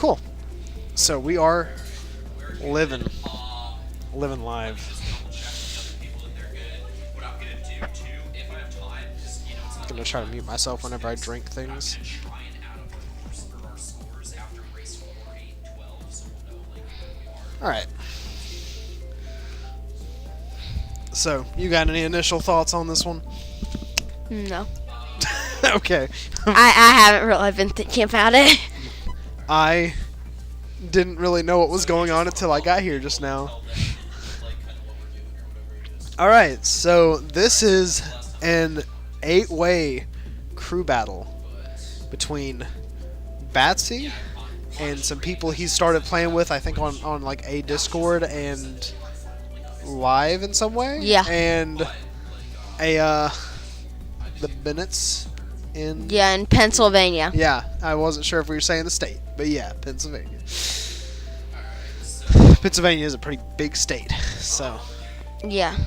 Cool. So we are living live. I'm gonna try to mute myself whenever I drink things. Alright. So, you got any initial thoughts on this one? No. Okay. I haven't really been thinking about it. I didn't really know what was going on until I got here just now. Alright, so this is an 8-way crew battle between Batsy and some people he started playing with, I think on like a Discord and live in some way. Yeah. And the Bennetts in Yeah, in Pennsylvania. Yeah, I wasn't sure if we were saying the state, but yeah, Pennsylvania. Pennsylvania is a pretty big state, so. Yeah.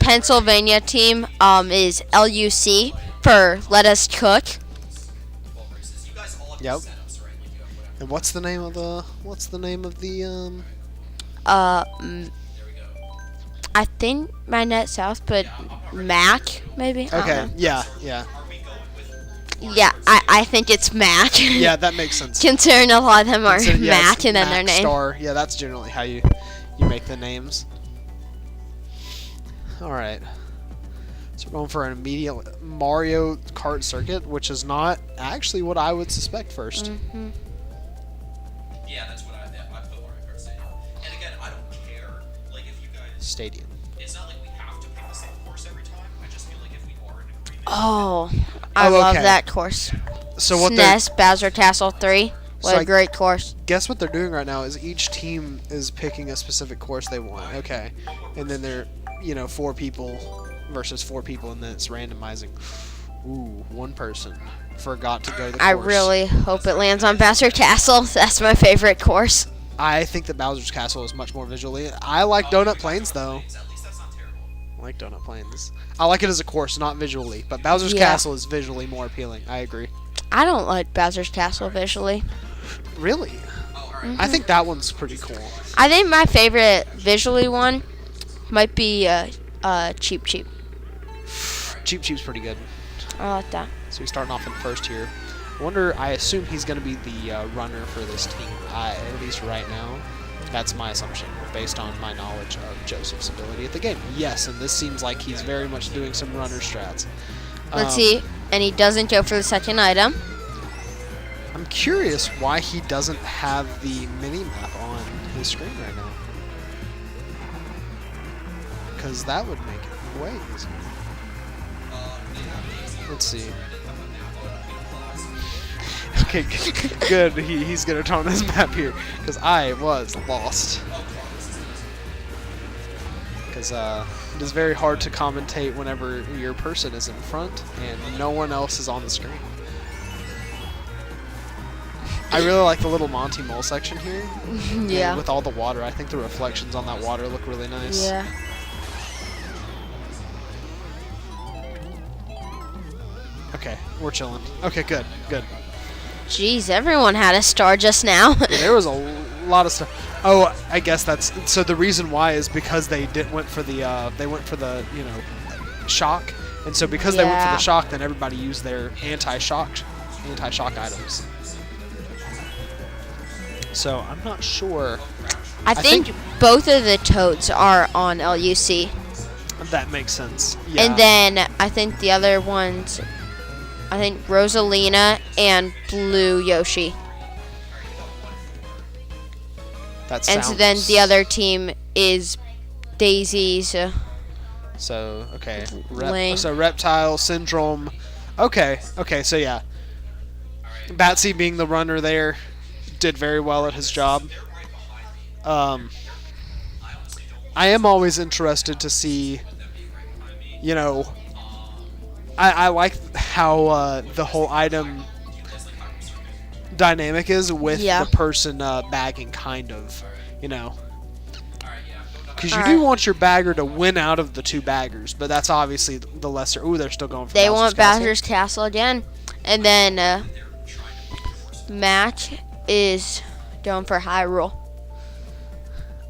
Pennsylvania team is LUC for Let Us Cook. Yep. And what's the name of the I think Magnet South, but Mac maybe. I Okay, don't know. yeah. Yeah, I think it's Mac. Yeah, that makes sense. Considering a lot of them are Yeah, Mac it's and then their Mac name. Star. Yeah, that's generally how you make the names. Alright. So we're going for an immediate Mario Kart circuit, which is not actually what I would suspect first. Mm-hmm. Yeah, that's what I put Mario Kart Stadium. And again, I don't care. Like, if you guys... Stadium. It's not like we have to pick the same course every time. I just feel like if we are in agreement... Oh, I love okay. that course. So what SNES Bowser Castle 3. What So a great course. guess what they're doing right now is each team is picking a specific course they want. Okay. And then they're, 4 people versus 4 people, and then it's randomizing. Ooh, one person forgot to go to the course. I really hope it lands on Bowser Castle. That's my favorite course. I think that Bowser's Castle is much more visually. I like Donut Plains, though. At least that's not terrible. I like Donut Plains. I like it as a course, not visually. But Bowser's Yeah. Castle is visually more appealing. I agree. I don't like Bowser's Castle visually. Really? Mm-hmm. I think that one's pretty cool. I think my favorite visually one might be Cheep Cheep. Cheep Cheep's pretty good. I like that. So he's starting off in first here. I assume he's going to be the runner for this team, at least right now. That's my assumption, based on my knowledge of Joseph's ability at the game. Yes, and this seems like he's very much doing some runner strats. Let's see. And he doesn't go for the second item. I'm curious why he doesn't have the mini-map on his screen right now. Because that would make it way easier. Let's see. Okay, good. He's going to turn on his map here. Because I was lost. Because it is very hard to commentate whenever your person is in front and no one else is on the screen. I really like the little Monty Mole section here. Yeah. And with all the water, I think the reflections on that water look really nice. Yeah. Okay, we're chilling. Okay, good. Jeez, everyone had a star just now. Yeah, there was a lot of stuff. Oh, I guess that's so. The reason why is because they went for the shock, and so because they went for the shock, then everybody used their anti-shock items. So I'm not sure. I think both of the toads are on LUC. That makes sense. Yeah. And then I think the other ones, I think Rosalina and Blue Yoshi. That And so then the other team is Daisy's. So okay, Link. so Reptile, Syndrome. Okay, so yeah, Batsy being the runner there did very well at his job. I am always interested to see, I like how the whole item dynamic is with the person bagging, kind of, because you do want your bagger to win out of the 2 baggers, but that's obviously the lesser. Ooh, they're still going for They Bowser's want Castle. Bowser's Castle again. And then Mac is Going for Hyrule.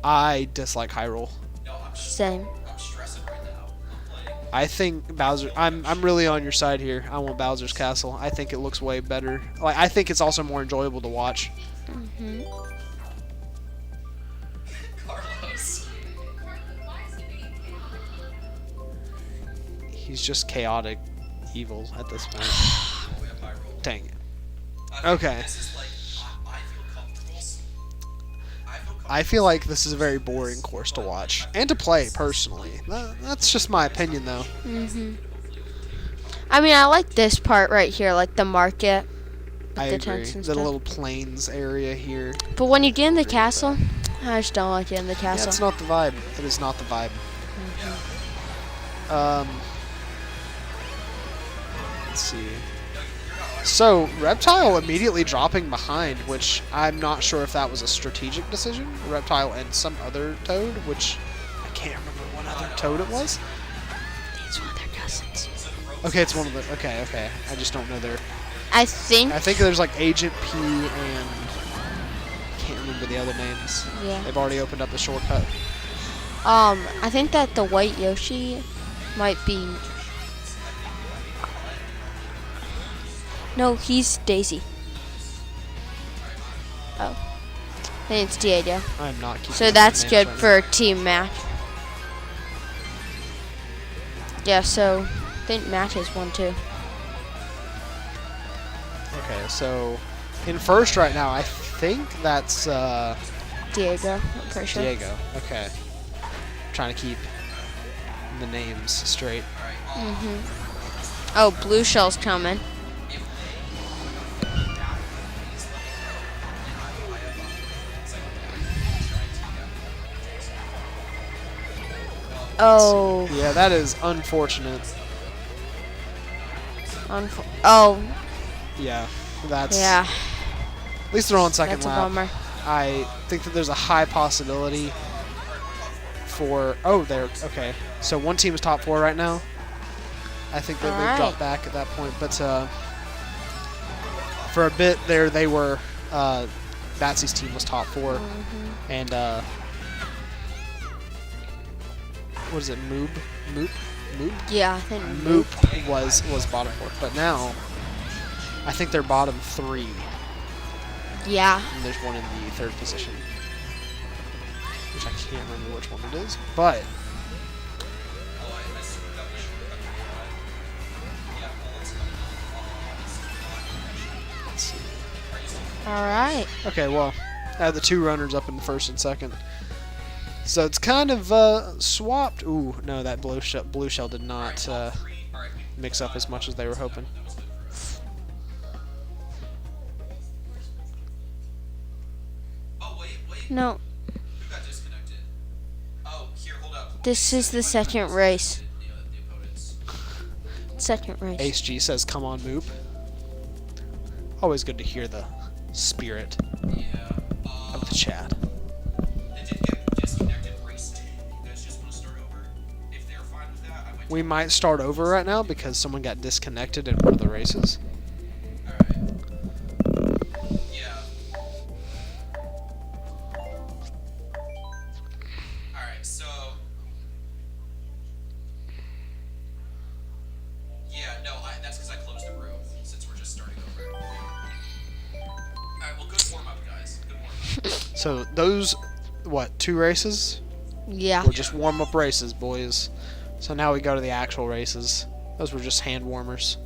I dislike Hyrule. No, Same. I'm stressing right now. I'm playing. I think Bowser. I'm really on your side here. I want Bowser's Castle. I think it looks way better. Like I think it's also more enjoyable to watch. Carlos. He's just chaotic evil at this point. We have Hyrule. Dang it. I think Okay. This is like, I feel comfortable. I feel like this is a very boring course to watch and to play personally. That's just my opinion, though. I mean, I like this part right here, like the market. With I the agree. tents and The stuff. little plains area here. But when you get in the castle, I just don't like it in the Yeah, castle. it's not the vibe. It is not the vibe. Let's see. So, Reptile immediately dropping behind, which I'm not sure if that was a strategic decision. Reptile and some other Toad, which I can't remember what other Toad it was. It's one of their cousins. Okay, it's one of the... Okay. I just don't know their... I think. I think there's like Agent P and... I can't remember the other names. Yeah. They've already opened up the shortcut. I think that the white Yoshi might be. No, he's Daisy. Oh. I think it's Diego. I'm not keeping So up with that's the good names for a team match. Yeah, so I think match is 1-2. right now. Okay, so in first right now, I think that's Diego, I'm pretty sure. Diego. Okay. Trying to keep the names straight. Oh, blue shell's coming. Oh. Yeah, that is unfortunate. Oh, Yeah, that's... yeah. At least they're on second That's a lap. bummer. I think that there's a high possibility for... Oh, there. Okay. So one team is top 4 right now. I think that they've dropped Alright. back at that point. But for a bit there, they were... Batsy's team was top 4. And... what is it? Moop? Yeah, I think Moop was bottom 4. But now, I think they're bottom 3. Yeah. And there's one in the 3rd position. Which I can't remember which one it is. But... Let's see. Alright. Okay, well, I have the 2 runners up in the 1st and 2nd. So it's kind of swapped. Ooh, no, that blue shell did not mix up as much as they were hoping. Oh, wait. No, Who got disconnected? Oh, here, hold up. this is the second race. The opponents. Second race. Ace G says, "Come on, Moop." Always good to hear the spirit Yeah. of the chat. They did get disconnected race 2. You guys just want to start over? If they're fine with that, I might. We might start over right now because someone got disconnected in one of the races. Alright. Yeah. Alright, so. Yeah, no, that's because I closed the room since we're just starting over. Alright, well, good warm up, guys. Good warm up. So those, what, 2 races? Yeah. Were just warm-up races, boys. So now we go to the actual races. Those were just hand warmers.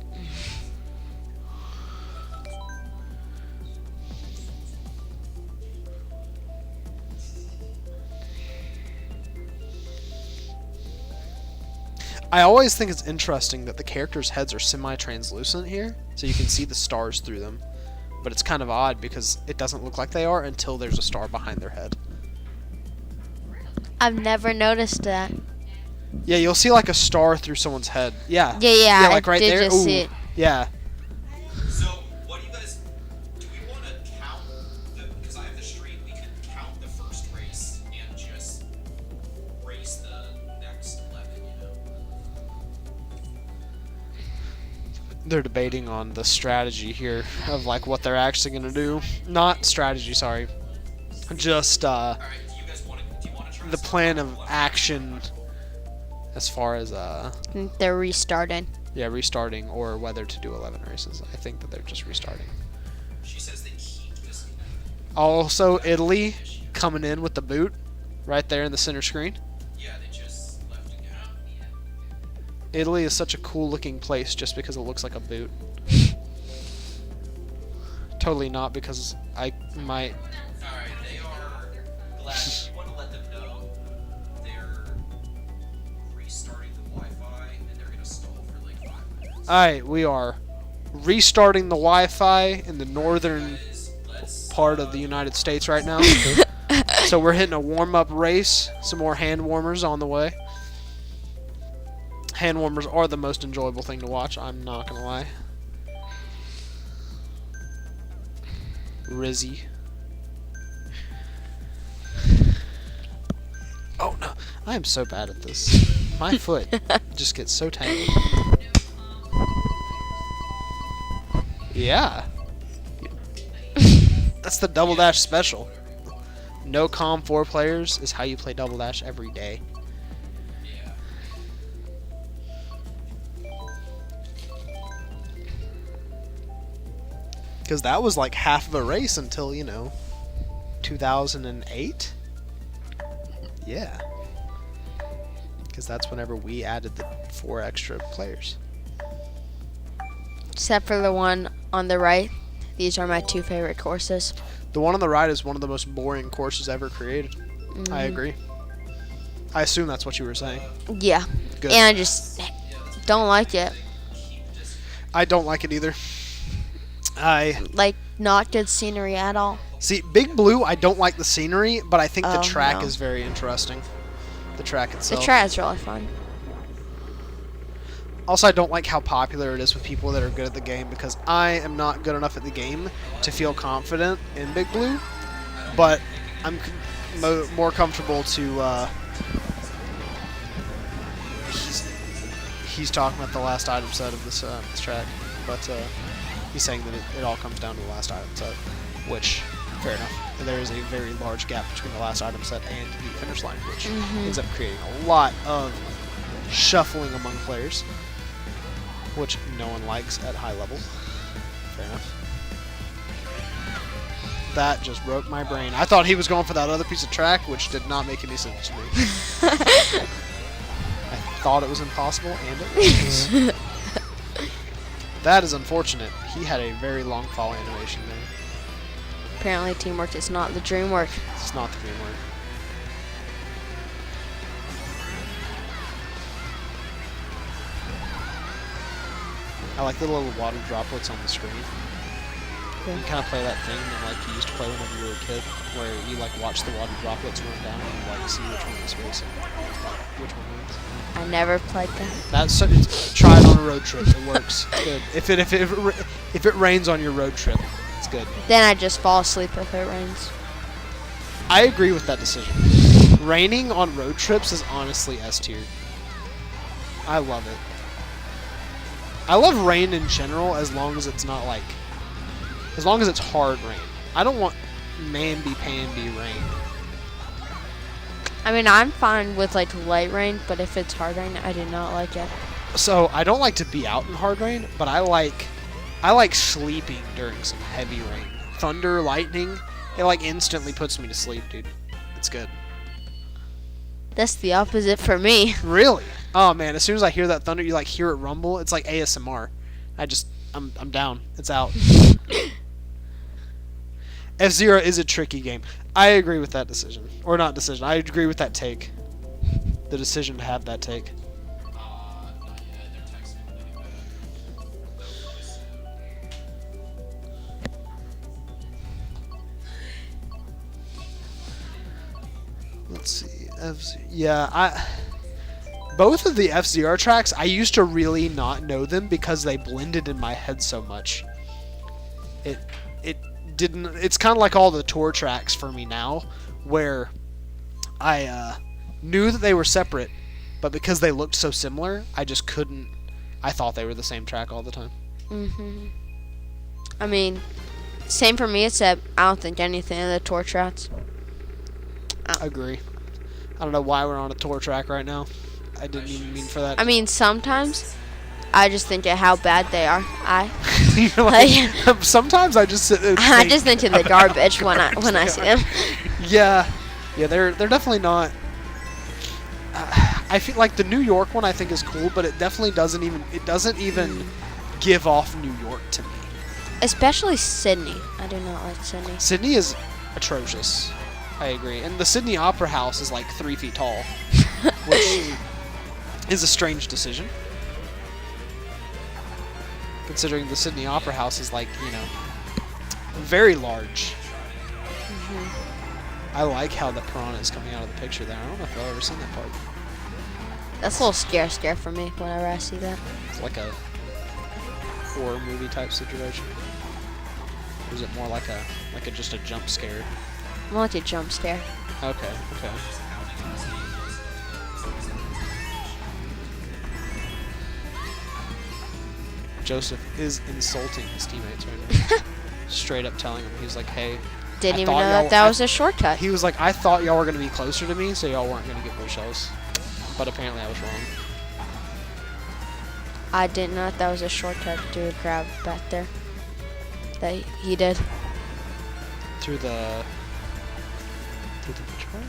I always think it's interesting that the characters' heads are semi-translucent here, so you can see the stars through them. But it's kind of odd because it doesn't look like they are until there's a star behind their head. I've never noticed that. Yeah, you'll see like a star through someone's head. Yeah. Yeah, like I right did there. just Ooh. see it. Yeah. So, what do you guys. Do we want to count the. Because I have the streak, we could count the first race and just race the next 11, you know? They're debating on the strategy here of like what they're actually going to do. Not strategy, sorry. just All right, do you guys want to try the plan of action as far as They're restarting. restarting or whether to do 11 races. I think that they're just restarting. She says they keep this. Also, Italy coming in with the boot right there in the center screen. Yeah, they just left again. Italy is such a cool looking place just because it looks like a boot. Totally not, because I might. Alright, they are glad. You want to let them know they're restarting the Wi-Fi and they're going to stall for like 5 minutes. Alright, we are restarting the Wi-Fi in the northern Let's part of the United States right now. So we're hitting a warm-up race. Some more hand warmers on the way. Hand warmers are the most enjoyable thing to watch, I'm not going to lie. Rizzie. Oh no, I am so bad at this. My foot just gets so tangled. Yeah. That's the Double Dash special. No comm 4 players is how you play Double Dash every day. Yeah. Because that was like half of a race until, 2008? Yeah. Because that's whenever we added the 4 extra players. Except for the one on the right. These are my 2 favorite courses. The one on the right is one of the most boring courses ever created. I agree. I assume that's what you were saying. Yeah. Good. And I just don't like it. I don't like it either. Like, not good scenery at all. See, Big Blue, I don't like the scenery, but I think the Oh, track no. is very interesting. The track The itself. track is really fun. Also, I don't like how popular it is with people that are good at the game, because I am not good enough at the game to feel confident in Big Blue, but I'm more comfortable to, he's talking about the last item set of this track, but he's saying that it all comes down to the last item set, which, fair enough. There is a very large gap between the last item set and the finish line, which ends up creating a lot of shuffling among players, which no one likes at high level. Fair enough. That just broke my brain. I thought he was going for that other piece of track, which did not make any sense to me. I thought it was impossible, and it was. That is unfortunate. He had a very long fall animation there. Apparently teamwork is not the dream work. It's not the game word. I like the little water droplets on the screen. Yeah. You kind of play that thing that like you used to play whenever you were a kid, where you like watch the water droplets run down and you like see which one is racing, which one wins. I never played that. That's try it on a road trip. It works. It's good. If it rains on your road trip, it's good. Then I just fall asleep if it rains. I agree with that decision. Raining on road trips is honestly S tier. I love it. I love rain in general as long as it's not like, as long as it's hard rain. I don't want mamby-pamby rain. I mean, I'm fine with like light rain, but if it's hard rain, I do not like it. So I don't like to be out in hard rain, but I like sleeping during some heavy rain. Thunder, lightning, it like instantly puts me to sleep, dude. It's good. That's the opposite for me. Really? Oh man, as soon as I hear that thunder, you like hear it rumble. It's like ASMR. I'm down. It's out. F-Zero is a tricky game. I agree with that decision. Or not decision. I agree with that take. The decision to have that take. Not yet. They're texting me getting back. Let's see. F-Zero. Yeah, both of the F-Zero tracks, I used to really not know them because they blended in my head so much. It didn't. It's kind of like all the tour tracks for me now, where I knew that they were separate, but because they looked so similar, I just couldn't. I thought they were the same track all the time. I mean, same for me, except I don't think anything of the tour tracks. Agree. I don't know why we're on a tour track right now. I didn't even mean for that. I mean, sometimes I just think of how bad they are. You're like, sometimes I just sit and I just think of the garbage when I see them. Yeah, they're definitely not. I feel like the New York one I think is cool, but it definitely doesn't even give off New York to me. Especially Sydney. I do not like Sydney. Sydney is atrocious. I agree. And the Sydney Opera House is like 3 feet tall, which is a strange decision. Considering the Sydney Opera House is like, very large. I like how the piranha is coming out of the picture there. I don't know if I've ever seen that part. That's a little scare for me whenever I see that. It's like a horror movie type situation. Or is it more like just a jump scare? More like a jump scare. Okay. Joseph is insulting his teammates right now. Straight up telling him, he's like, hey. Didn't even know that was a shortcut. He was like, I thought y'all were going to be closer to me, so y'all weren't going to get more shells. But apparently I was wrong. I didn't know that was a shortcut to a grab back there. That he did. Through the which part?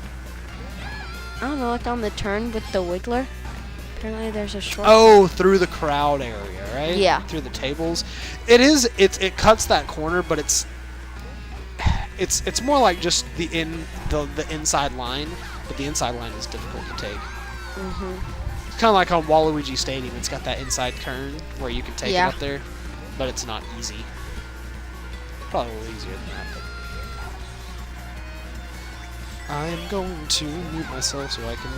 I don't know, like on the turn with the wiggler. Apparently there's a shortcut. Oh, through the crowd area, right? Yeah. Through the tables. It cuts that corner, but it's more like just the inside line, but the inside line is difficult to take. It's kind of like on Waluigi Stadium. It's got that inside turn where you can take it up there, but it's not easy. Probably a little easier than that. But I am going to mute myself so I can.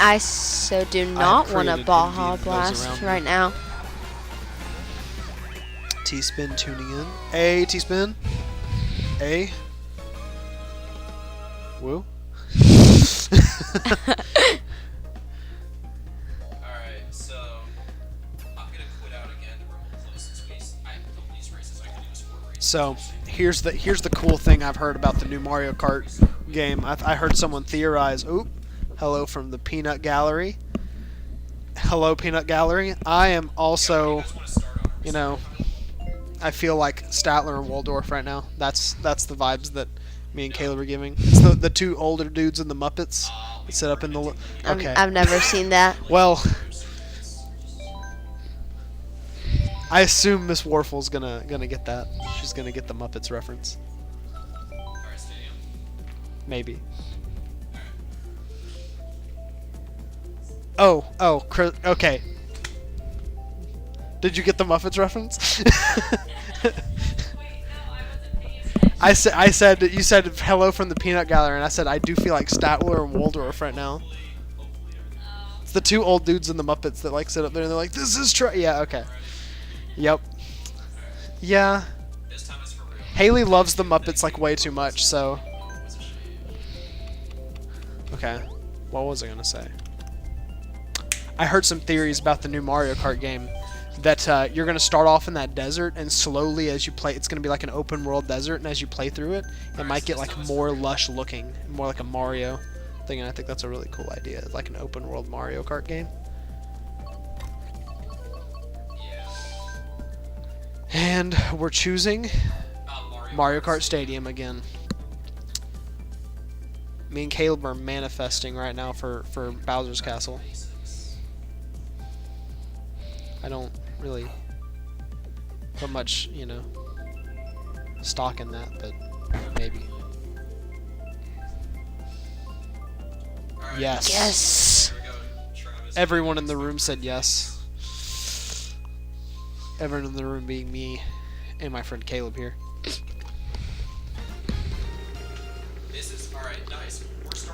I so do not want a Baja Blast right now. T-Spin tuning in. Hey, T-Spin. Hey. Woo. Alright, so I'm gonna quit out again to remote play since I don't these races. I can do a sport race. So here's the cool thing I've heard about the new Mario Kart game. I heard someone theorize. Oop. Hello from the Peanut Gallery. Hello, Peanut Gallery. I am also, I feel like Statler and Waldorf right now. That's the vibes that me and Caleb are giving. It's the two older dudes in the Muppets that sit up in the. Okay. I've never seen that. Well, I assume Miss Warful's gonna get that. She's gonna get the Muppets reference. Maybe. Oh, okay. Did you get the Muppets reference? I said you said hello from the Peanut Gallery, and I said I do feel like Statler and Waldorf right now. It's the two old dudes in the Muppets that like sit up there and they're like, "This is true." Yeah, okay. Yep. Yeah. Haley loves the Muppets like way too much, so. Okay. What was I gonna say? I heard some theories about the new Mario Kart game that you're going to start off in that desert, and slowly as you play, it's going to be like an open world desert, and as you play through it, it might get like more lush looking, more like a Mario thing, and I think that's a really cool idea, like an open world Mario Kart game. And we're choosing Mario Kart Stadium again. Me and Caleb are manifesting right now for Bowser's Castle. I don't really put much, stock in that, but maybe. Yes. Yes. Everyone in the room said yes. Everyone in the room being me and my friend Caleb here.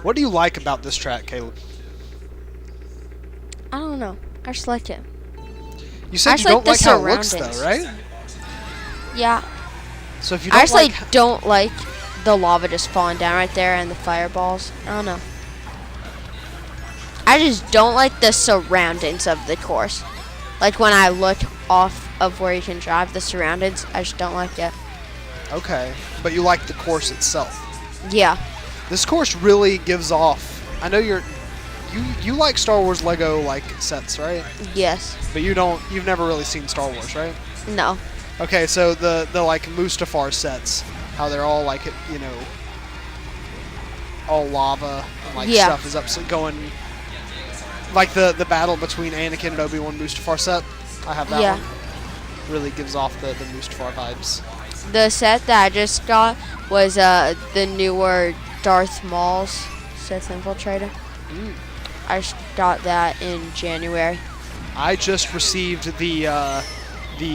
What do you like about this track, Caleb? I don't know. I just like it. You said you don't like how it looks, though, right? Yeah. So if you don't I don't like the lava just falling down right there and the fireballs. I don't know. I just don't like the surroundings of the course. Like when I look off of where you can drive, the surroundings. I just don't like it. Okay, but you like the course itself. Yeah. This course really gives off. I know you like Star Wars Lego like sets, right? Yes. But you've never really seen Star Wars, right? No. Okay, so the like Mustafar sets, how they're all like, you know, all lava and like Yeah. stuff is going like the battle between Anakin and Obi-Wan Mustafar set. I have that Yeah. one. Really gives off the Mustafar vibes. The set that I just got was the newer Darth Maul's Sith Infiltrator. Mm. I just got that in January. I just received the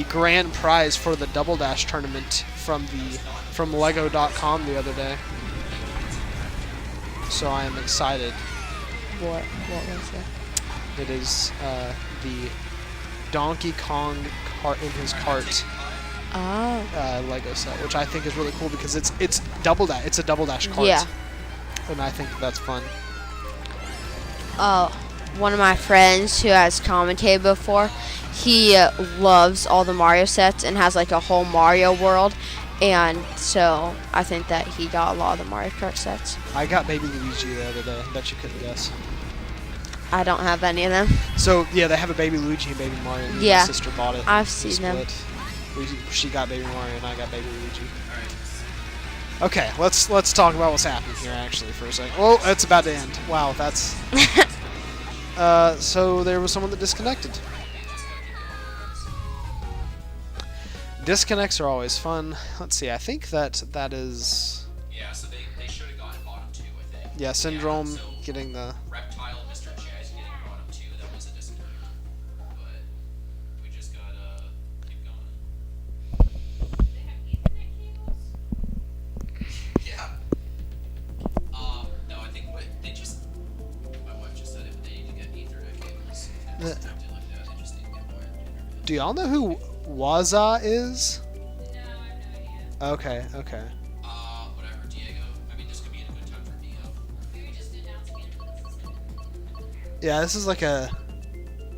grand prize for the Double Dash tournament from Lego.com the other day. So I am excited. What was that? It is the Donkey Kong cart in his cart Oh. Lego set, which I think is really cool because it's double dash. It's a double dash cart. Yeah. And I think that's fun. One of my friends who has commentated before, he loves all the Mario sets and has like a whole Mario world, and so I think that he got a lot of the Mario Kart sets. I got Baby Luigi the other day. Bet you couldn't guess. I don't have any of them. So yeah, they have a Baby Luigi and Baby Mario. And Yeah. my sister bought it. I've We seen them. split. She got Baby Mario and I got Baby Luigi. Okay, let's talk about what's happening here actually for a second. Oh, it's about to end. Wow, that's. So there was someone that disconnected. Disconnects are always fun. Let's see. I think that is. Yeah, so they should have gotten bottom 2, I think. Yeah, Syndrome so getting the. Reptile and Mr. Jazz getting bottom 2. That was a disconnect. But we just gotta keep going. Yeah. No, I think they just. My wife just said if they need to get Ethernet cables, if they're disconnected like that, they just need to get wired internet. Do y'all know who Waza is? Okay. Whatever, Diego. I mean, this could be a good time for Neo. Yeah, this is like a.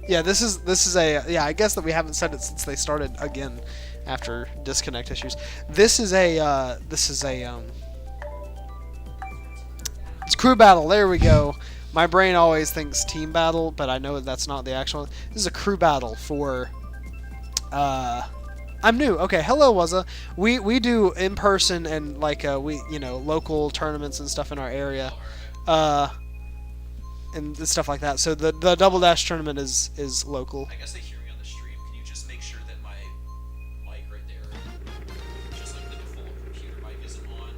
Yeah, this is a. Yeah, I guess that we haven't said it since they started again, after disconnect issues. This is a. It's crew battle. There we go. My brain always thinks team battle, but I know that that's not the actual. This is a crew battle for. I'm new. Okay, hello Waza. We do in person and like we local tournaments and stuff in our area, and stuff like that. So the Double Dash tournament is local. I guess they hear me on the stream. Can you just make sure that my mic right there, just like the default computer mic, isn't on?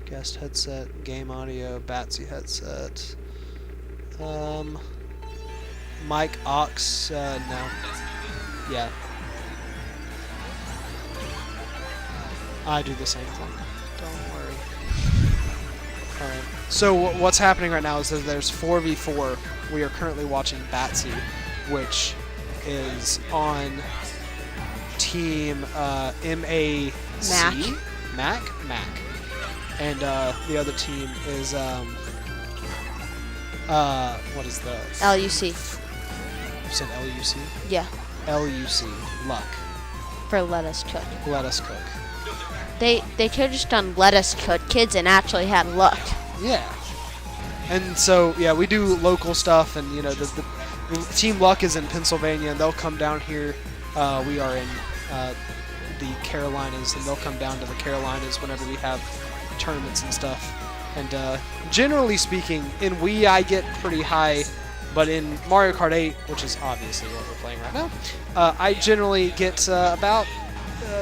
Guest headset, game audio, Batsy headset. Mic aux, no. That's muted. Yeah. I do the same thing. Don't worry. Alright. So what's happening right now is that there's 4v4. We are currently watching Batsy, which is on team MAC. Mac. And the other team is what is the LUC. You said LUC? Yeah. LUC. Luck. For Let Us Cook. Let us cook. They could have just done Let Us Cook Kids and actually had luck. Yeah. And so yeah, we do local stuff, and the Team Luck is in Pennsylvania, and they'll come down here. We are in the Carolinas, and they'll come down to the Carolinas whenever we have tournaments and stuff. And generally speaking, in Wii I get pretty high, but in Mario Kart 8, which is obviously what we're playing right now, I generally get about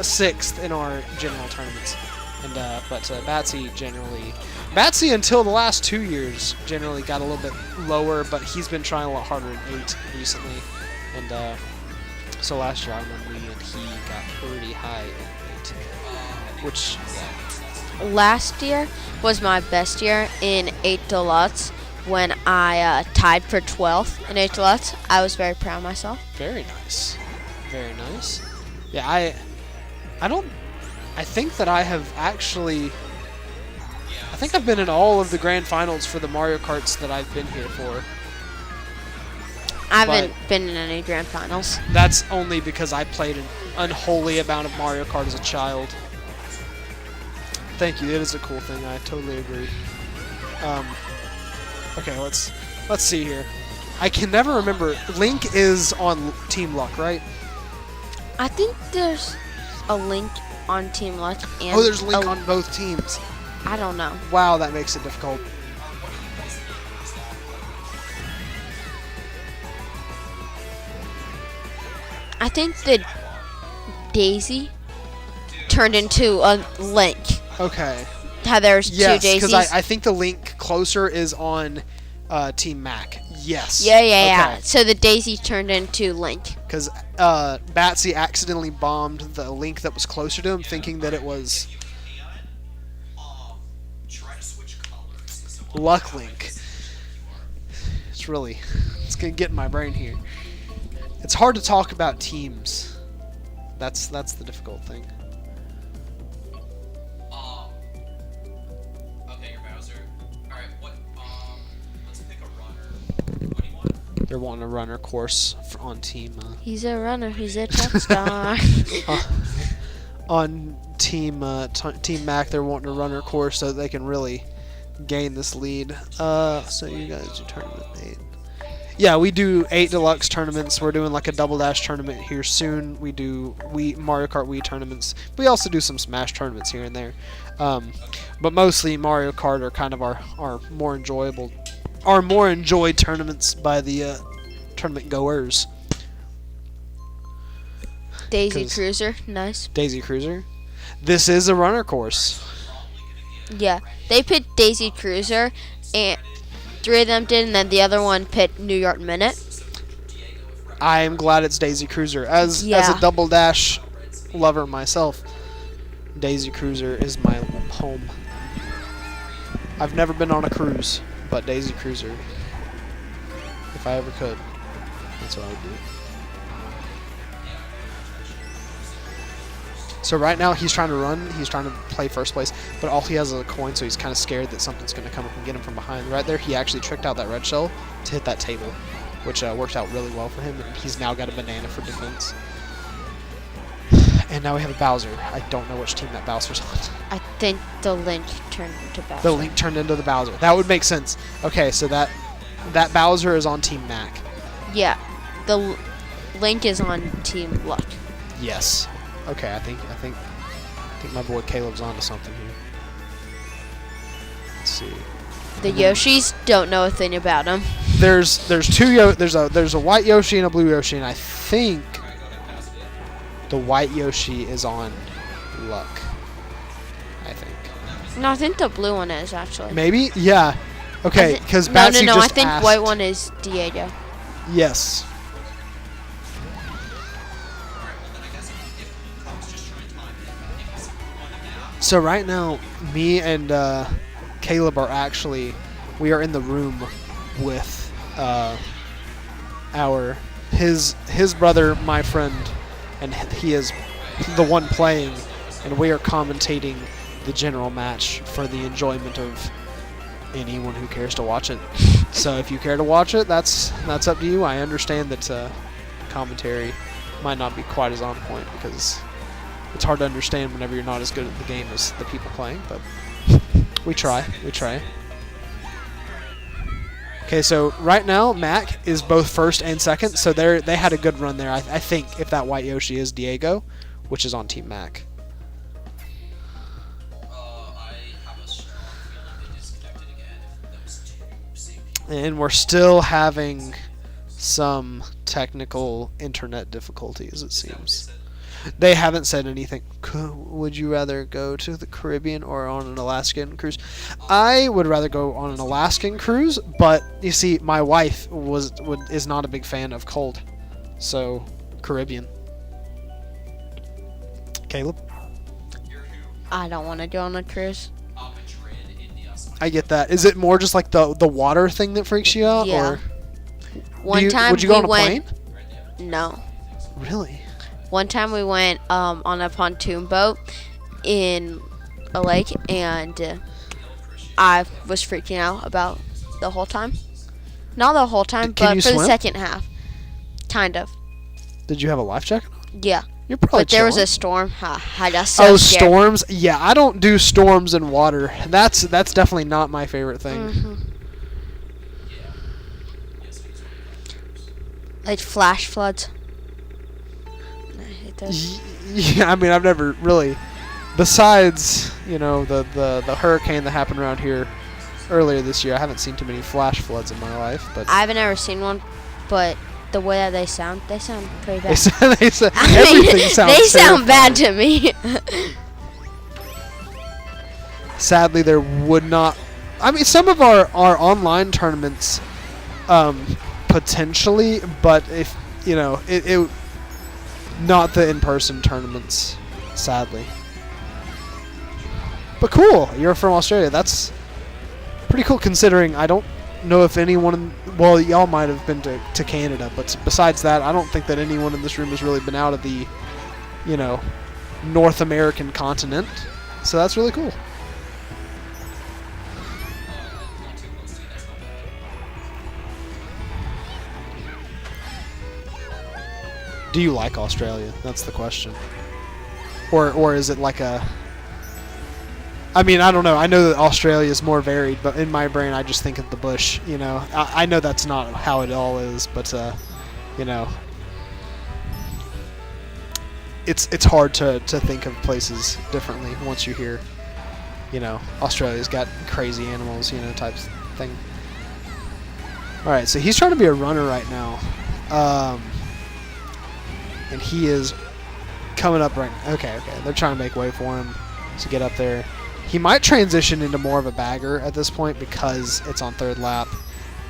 6th in our general tournaments. And but Batsy until the last 2 years generally got a little bit lower, but he's been trying a lot harder in 8 recently. And so last year I won Wii, and he got pretty high in 8, which Last year was my best year in 8 Deluxe when I tied for 12th in 8 Deluxe. I was very proud of myself. very nice, very nice. Yeah, I think that I have actually. I think I've been in all of the grand finals for the Mario Karts that I've been here for. I haven't been in any grand finals. That's only because I played an unholy amount of Mario Kart as a child. Thank you. It is a cool thing. I totally agree. Okay, let's see here. I can never remember. Link is on Team Luck, right? I think there's a Link on Team Luck and Oh, there's Link on both teams. I don't know. Wow, that makes it difficult. I think the Daisy turned into a Link. Okay. How there's Yes, two Daisies. because I think the Link closer is on Team Mac. Yes. Yeah. Okay. So the Daisy turned into Link. Because Batsy accidentally bombed the Link that was closer to him, thinking that it was Luck Link. It's gonna get in my brain here. It's hard to talk about teams. That's the difficult thing. Okay, your Bowser. Alright, let's pick a runner. What do you want? They're wanting a runner course on team. He's a runner. He's a track star. On team Team Mac, they're wanting a runner course so that they can really gain this lead. So you guys do tournament 8. Yeah, we do 8 deluxe tournaments. We're doing like a double dash tournament here soon. We do Mario Kart Wii tournaments. We also do some Smash tournaments here and there. But mostly Mario Kart are kind of our more enjoyed tournaments by the tournament goers. Daisy Cruiser, nice. Daisy Cruiser. This is a runner course. Yeah, they picked Daisy Cruiser, and 3 of them did, and then the other one picked New York Minute. I am glad it's Daisy Cruiser. As a double dash lover myself, Daisy Cruiser is my home. I've never been on a cruise, but Daisy Cruiser, if I ever could, that's what I would do. So right now he's trying to run. He's trying to play first place, but all he has is a coin, so he's kind of scared that something's going to come up and get him from behind. Right there, he actually tricked out that red shell to hit that table, which worked out really well for him, and he's now got a banana for defense. And now we have a Bowser. I don't know which team that Bowser's on. I think the Link turned into Bowser. The Link turned into the Bowser. That would make sense. Okay, so that Bowser is on Team Mac. Yeah, the Link is on Team Luck. Yes. Okay, I think my boy Caleb's onto something here. Let's see. The Yoshis don't know a thing about him. There's a white Yoshi and a blue Yoshi, and I think the white Yoshi is on Luck. I think. No, I think the blue one is actually. Maybe? Yeah. Okay, because No, Batsy I just think asked. white one is Diego. Yes. So right now, me and Caleb we are in the room with his brother, my friend, and he is the one playing, and we are commentating the general match for the enjoyment of anyone who cares to watch it. So if you care to watch it, that's up to you. I understand that commentary might not be quite as on point because it's hard to understand whenever you're not as good at the game as the people playing, but we try. Okay, so right now Mac is both first and second, so they had a good run there. I think if that white Yoshi is Diego, which is on Team Mac. I have a strong feeling they disconnected again. Those two same people. And we're still having some technical internet difficulties, it seems. They haven't said anything. Would you rather go to the Caribbean or on an Alaskan cruise? I would rather go on an Alaskan cruise, but you see, my wife is not a big fan of cold, so Caribbean. Caleb? I don't want to go on a cruise. Madrid, India. I get that. Is it more just like the water thing that freaks you out, Yeah. or One time would you go we on a went. plane? No. Really? One time we went on a pontoon boat in a lake, and I was freaking out about the whole time. Not the whole time, Can but you for the swim? second half. Kind of. Did you have a life jacket on? Yeah. You're probably But there was chilling. a storm. I got so scared. Storms? Yeah, I don't do storms and water. That's definitely not my favorite thing. Mm-hmm. Like flash floods. I hate those. Yeah, I mean, I've never really, besides, the hurricane that happened around here earlier this year, I haven't seen too many flash floods in my life. But I haven't ever seen one, but the way that they sound pretty bad. everything sounds they sound terrifying. bad to me. Sadly, there would not. I mean, some of our online tournaments, potentially, but if it not the in-person tournaments, sadly. But cool, you're from Australia. That's pretty cool considering I don't know if anyone. Well, y'all might have been to Canada, but besides that, I don't think that anyone in this room has really been out of the, North American continent. So that's really cool. Do you like Australia? That's the question. Or is it like a... I mean, I don't know. I know that Australia is more varied, but in my brain, I just think of the bush. I know that's not how it all is, but it's hard to think of places differently once you hear, Australia's got crazy animals, types thing. All right, so he's trying to be a runner right now, and he is coming up right. Okay. They're trying to make way for him to get up there. He might transition into more of a bagger at this point because it's on third lap.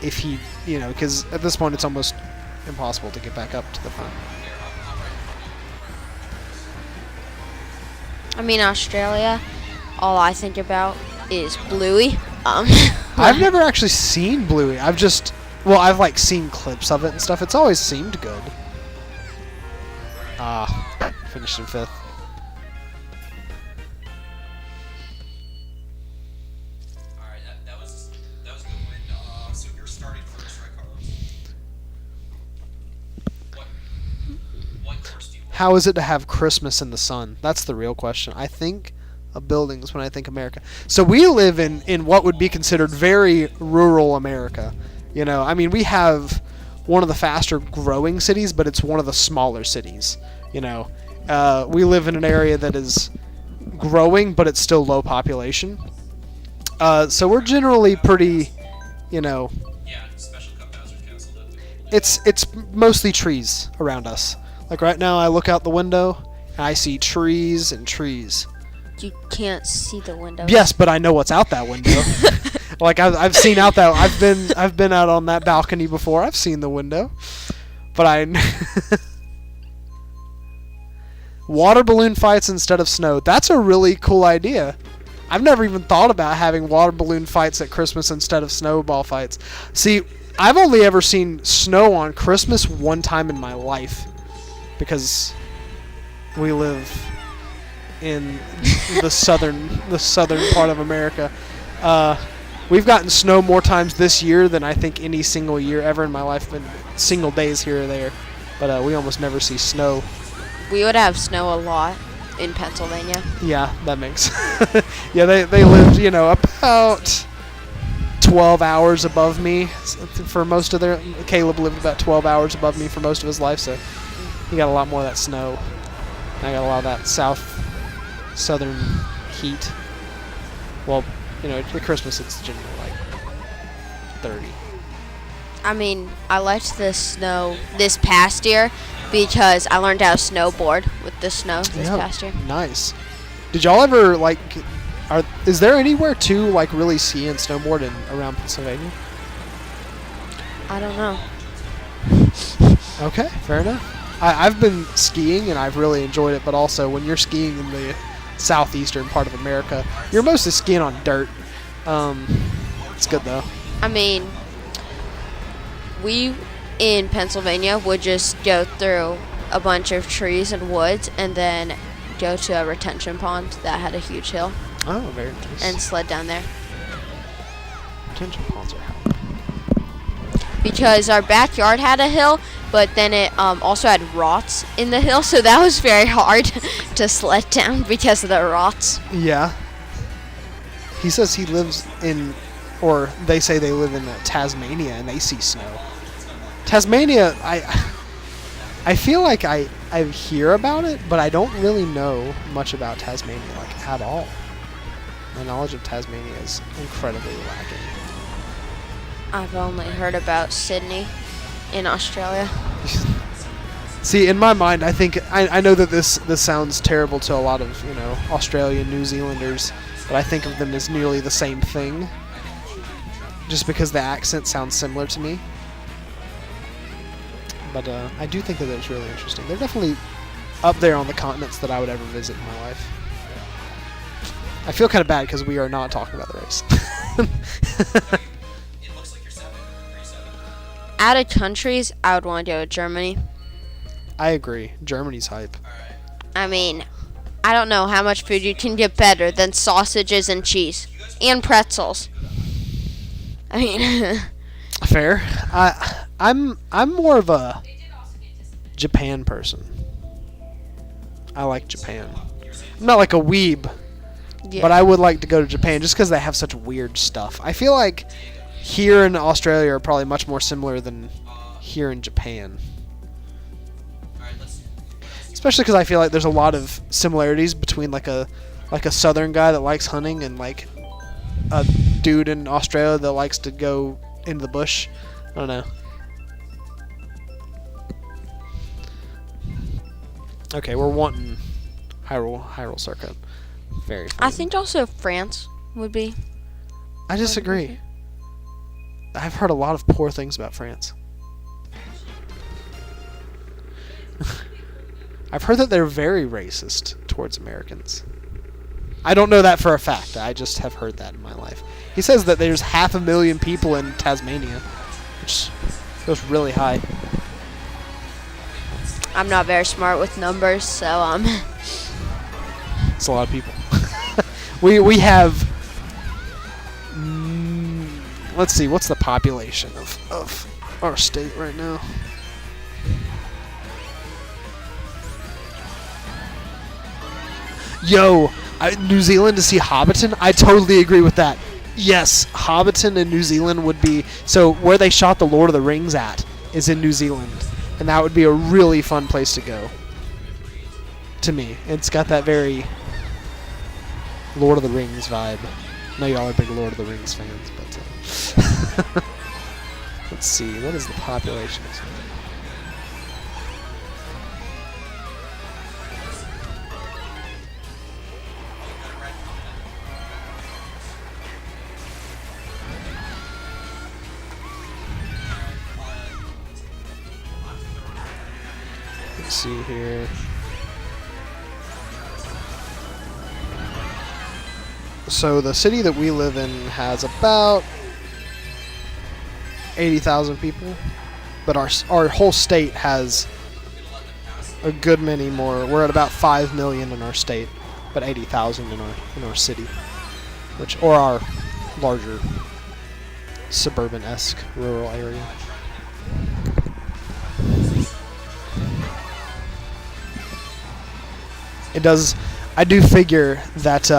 If he, because at this point it's almost impossible to get back up to the front. I mean, Australia, all I think about is Bluey. I've never actually seen Bluey. I've seen clips of it and stuff. It's always seemed good. Finished in 5th. How is it to have Christmas in the sun? That's the real question. I think of buildings when I think America. So we live in what would be considered very rural America. I mean, we have one of the faster growing cities, but it's one of the smaller cities. We live in an area that is growing, but it's still low population. So we're generally pretty, Yeah, special cup hazard canceled it. It's mostly trees around us. Like right now, I look out the window and I see trees and trees. You can't see the window. Yes, but I know what's out that window. Like I've seen out that. I've been out on that balcony before. I've seen the window, but water balloon fights instead of snow. That's a really cool idea. I've never even thought about having water balloon fights at Christmas instead of snowball fights. See, I've only ever seen snow on Christmas one time in my life. Because we live in the southern part of America. We've gotten snow more times this year than I think any single year ever in my life, been single days here or there. But we almost never see snow. We would have snow a lot in Pennsylvania. Yeah, that makes... Yeah, they lived, about 12 hours above me for most of their... Caleb lived about 12 hours above me for most of his life, so... He got a lot more of that snow. I got a lot of that southern heat. Well, at Christmas it's generally like 30. I mean, I liked the snow this past year because I learned how to snowboard with the snow this past year. Nice. Did y'all ever is there anywhere to really ski and snowboard around Pennsylvania? I don't know. Okay, fair enough. I've been skiing and I've really enjoyed it, but also when you're skiing in the southeastern part of America, you're mostly skiing on dirt. It's good though. I mean, we in Pennsylvania would just go through a bunch of trees and woods and then go to a retention pond that had a huge hill. Oh, very nice. And sled down there. Retention ponds are hell. Because our backyard had a hill but then it also had rots in the hill, so that was very hard to sled down because of the rots. Yeah. He says he lives in, or they say they live in Tasmania and they see snow. Tasmania, I feel like I hear about it, but I don't really know much about Tasmania, like, at all. My knowledge of Tasmania is incredibly lacking. I've only heard about Sydney in Australia. See, in my mind, I think I know that this sounds terrible to a lot of, you know, Australian, New Zealanders, but I think of them as nearly the same thing, just because the accent sounds similar to me. But I do think that it's really interesting. They're definitely up there on the continents that I would ever visit in my life. I feel kind of bad because we are not talking about the race. It looks like you're 7. Out of countries, I would want to go to Germany. I agree. Germany's hype. I mean, I don't know how much food you can get better than sausages and cheese and pretzels. I mean, Fair. I'm more of a Japan person. I like Japan. I'm not like a weeb, yeah. but I would like to go to Japan just because they have such weird stuff. I feel like here in Australia are probably much more similar than here in Japan. Especially because I feel like there's a lot of similarities between like a southern guy that likes hunting and like a dude in Australia that likes to go into the bush. I don't know. Okay, we're wanting Hyrule Circuit. Very fun. I think also France would be. I disagree. I've heard a lot of poor things about France. I've heard that they're very racist towards Americans. I don't know that for a fact. I just have heard that in my life. He says that there's 500,000 people in Tasmania, which goes really high. I'm not very smart with numbers, so It's a lot of people. we have. Let's see. What's the population of our state right now? Yo, New Zealand to see Hobbiton? I totally agree with that. Yes, Hobbiton in New Zealand would be... So, where they shot the Lord of the Rings at is in New Zealand. And that would be a really fun place to go. To me. It's got that very Lord of the Rings vibe. I know y'all are big Lord of the Rings fans, but... let's see, what is the population? Let's see here. So the city that we live in has about 80,000 people, but our whole state has a good many more. We're at about 5 million in our state, but 80,000 in our city, or our larger suburban-esque rural area. It does. I do figure that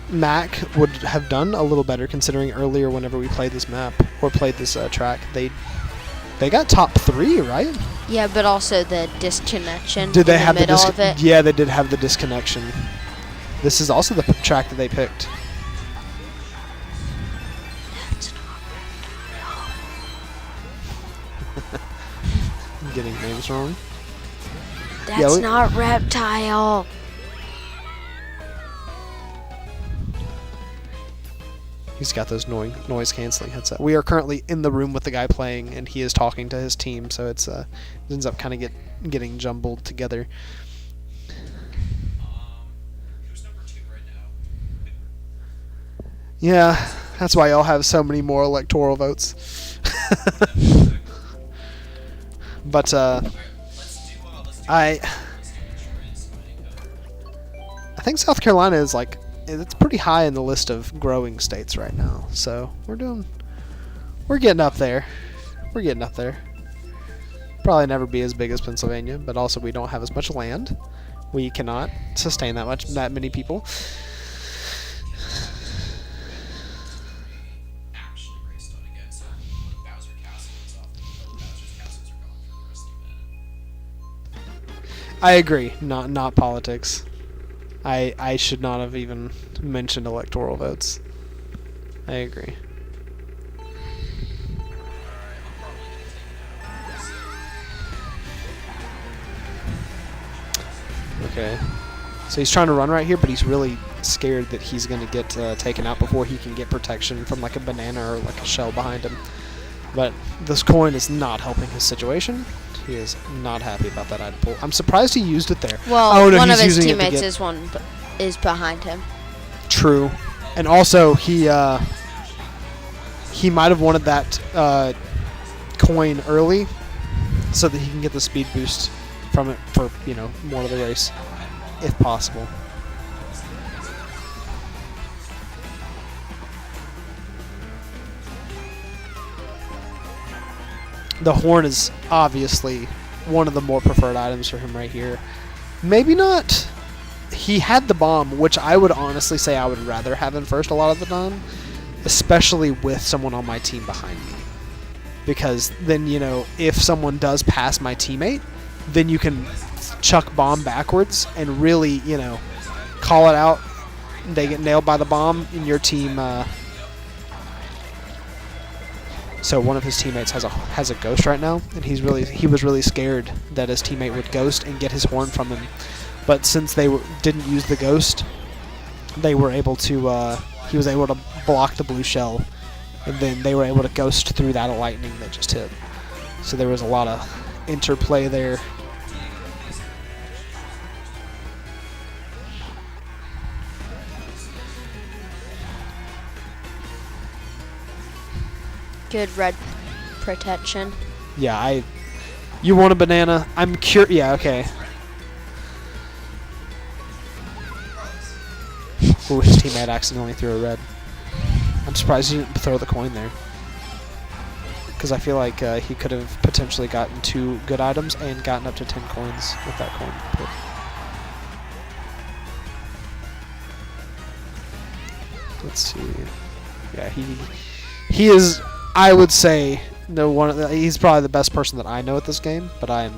Mac would have done a little better, considering earlier whenever we played this map or played this track, they got top 3, right? yeah, but also the disconnection Did they in have the middle the of it. Yeah, they did have the disconnection. This is also the track that they picked. I'm getting names wrong. That's not Reptile. He's got those noise canceling headset. We are currently in the room with the guy playing, and he is talking to his team, so it ends up kind of getting jumbled together. Who's number 2 right now? Yeah, that's why y'all have so many more electoral votes. But I think South Carolina is like, it's pretty high in the list of growing states right now. So we're getting up there. We're getting up there. Probably never be as big as Pennsylvania, but also we don't have as much land. We cannot sustain that many people. Actually raced on again, so when Bowser Castle is off, Bowser's Castles are gone for the rest of the event. I agree. Not politics. I should not have even mentioned electoral votes. I agree. Okay. So he's trying to run right here, but he's really scared that he's going to get taken out before he can get protection from like a banana or like a shell behind him. But this coin is not helping his situation. He is not happy about that item pool. I'm surprised he used it there. Well, oh, no, one of he's his using it to teammates get- is behind him. True. And also, he might have wanted that coin early so that he can get the speed boost from it for, more of the race, if possible. The horn is obviously one of the more preferred items for him right here. Maybe not. He had the bomb, which I would honestly say I would rather have in first a lot of the time, especially with someone on my team behind me. Because then, if someone does pass my teammate, then you can chuck bomb backwards and really, call it out. They get nailed by the bomb, and your team... So one of his teammates has a ghost right now, and he was really scared that his teammate would ghost and get his horn from him. But since they didn't use the ghost, they were able to. He was able to block the blue shell, and then they were able to ghost through that lightning that just hit. So there was a lot of interplay there. Good red protection. Yeah, you want a banana? I'm curious. Yeah, okay. Ooh, his teammate accidentally threw a red. I'm surprised he didn't throw the coin there. Because I feel like he could have potentially gotten 2 good items and gotten up to 10 coins with that coin pick. Let's see. Yeah, he is, I would say, he's probably the best person that I know at this game, but I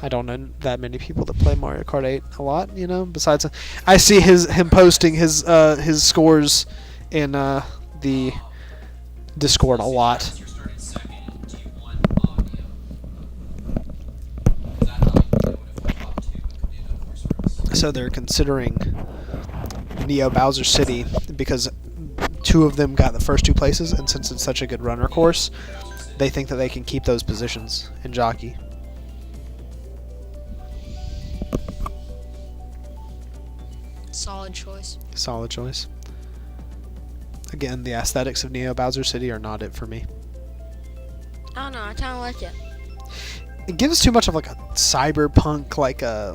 don't know that many people that play Mario Kart 8 a lot, besides I see him posting his scores in the Discord a lot. You're starting second. Do you want audio? Is that how you do it if we pop 2 in a horse race? So they're considering Neo Bowser City because 2 of them got the first 2 places, and since it's such a good runner course, they think that they can keep those positions in jockey. Solid choice. Solid choice. Again, the aesthetics of Neo Bowser City are not it for me. I don't know. I kind of like it. It gives too much of like a cyberpunk, like a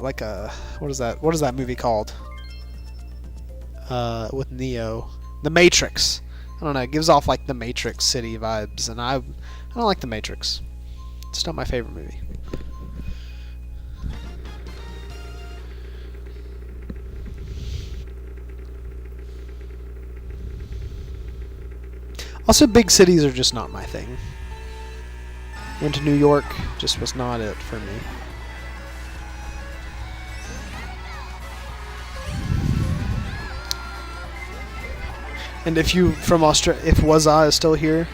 what is that movie called? With Neo, The Matrix. I don't know. It gives off like the Matrix City vibes, and I don't like the Matrix. It's not my favorite movie. Also, big cities are just not my thing. Went to New York, just was not it for me. And if you from Australia, if Waza is still here,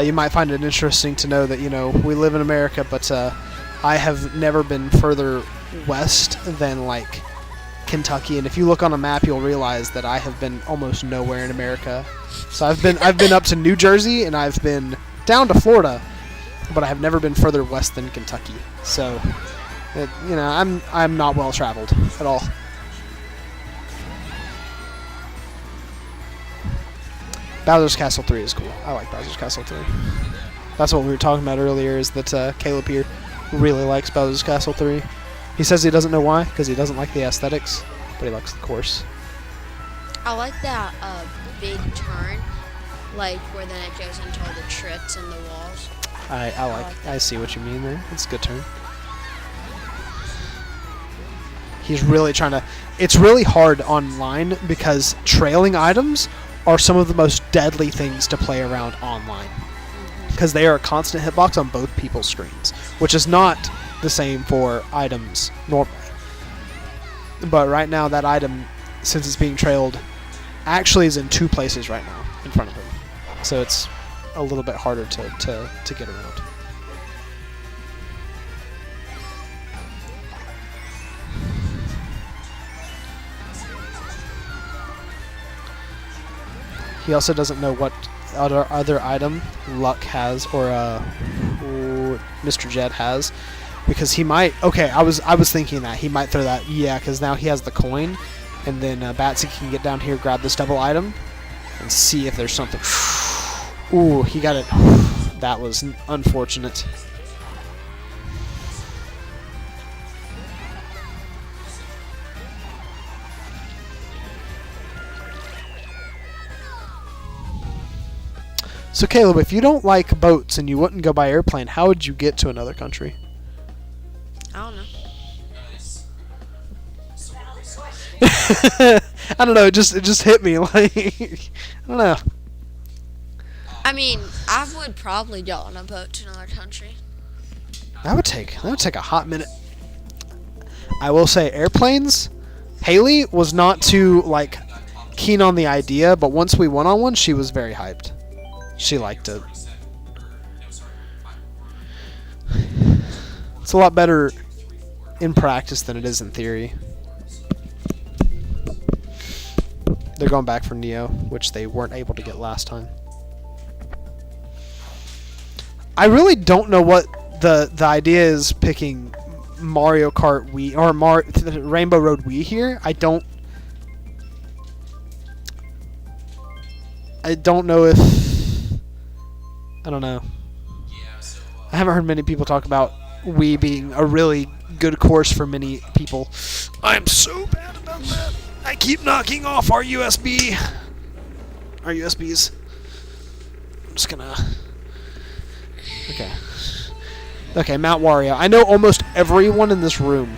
you might find it interesting to know that we live in America, but I have never been further west than like Kentucky. And if you look on a map, you'll realize that I have been almost nowhere in America. So I've been up to New Jersey, and I've been down to Florida, but I have never been further west than Kentucky. So, I'm not well traveled at all. Bowser's Castle 3 is cool. I like Bowser's Castle 3. That's what we were talking about earlier, is that Caleb here really likes Bowser's Castle 3. He says he doesn't know why, because he doesn't like the aesthetics, but he likes the course. I like that big turn, like where then it goes into all the tricks and the walls. I see what you mean there. It's a good turn. He's really trying to... It's really hard online because trailing items are some of the most deadly things to play around online. Because they are a constant hitbox on both people's screens, which is not the same for items normally. But right now, that item, since it's being trailed, actually is in 2 places right now in front of him. So it's a little bit harder to get around. He also doesn't know what other item Luck has or Mr. Jed has, because he might. Okay, I was thinking that he might throw that. Yeah, because now he has the coin, and then Batsy can get down here, grab this double item, and see if there's something. Ooh, he got it. That was unfortunate. So Caleb, if you don't like boats and you wouldn't go by airplane, how would you get to another country? I don't know. I don't know. It just hit me like I don't know. I mean, I would probably go on a boat to another country. That would take a hot minute. I will say airplanes. Haley was not too like keen on the idea, but once we went on one, she was very hyped. She liked it. It's a lot better in practice than it is in theory. They're going back for Neo, which they weren't able to get last time. I really don't know what the idea is picking Mario Kart Wii or Rainbow Road Wii here. I don't know if... I don't know. I haven't heard many people talk about Wii being a really good course for many people. I'm so bad about that. I keep knocking off our USBs. I'm just gonna... Okay, Mount Wario. I know almost everyone in this room,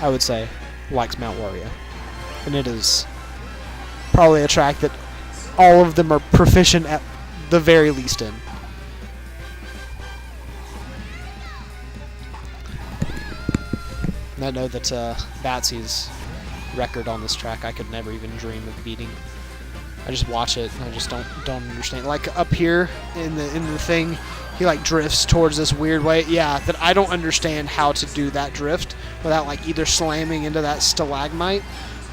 I would say, likes Mount Wario. And it is probably a track that all of them are proficient at the very least in. And I know that Batsy's record on this track I could never even dream of beating. I just watch it and I just don't understand. Like up here in the thing, he like drifts towards this weird way. Yeah, that I don't understand how to do that drift without like either slamming into that stalagmite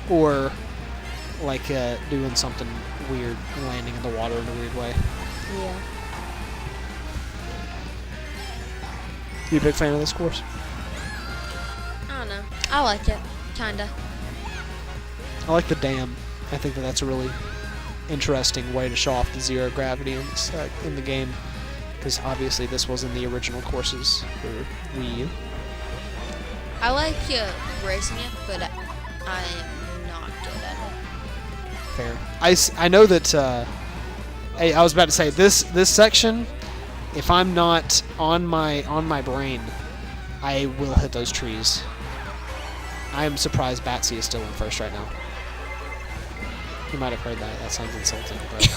or like doing something weird and landing in the water in a weird way. Yeah. You a big fan of this course? I don't know. I like it. Kinda. I like the dam. I think that's a really interesting way to show off the zero gravity in the game, because obviously this was in the original courses for Wii U. I like racing it, but I am not good at it. Fair. I know that. Hey, I was about to say this section. If I'm not on my brain, I will hit those trees. I am surprised Batsy is still in first right now. You might have heard that. That sounds insulting, but.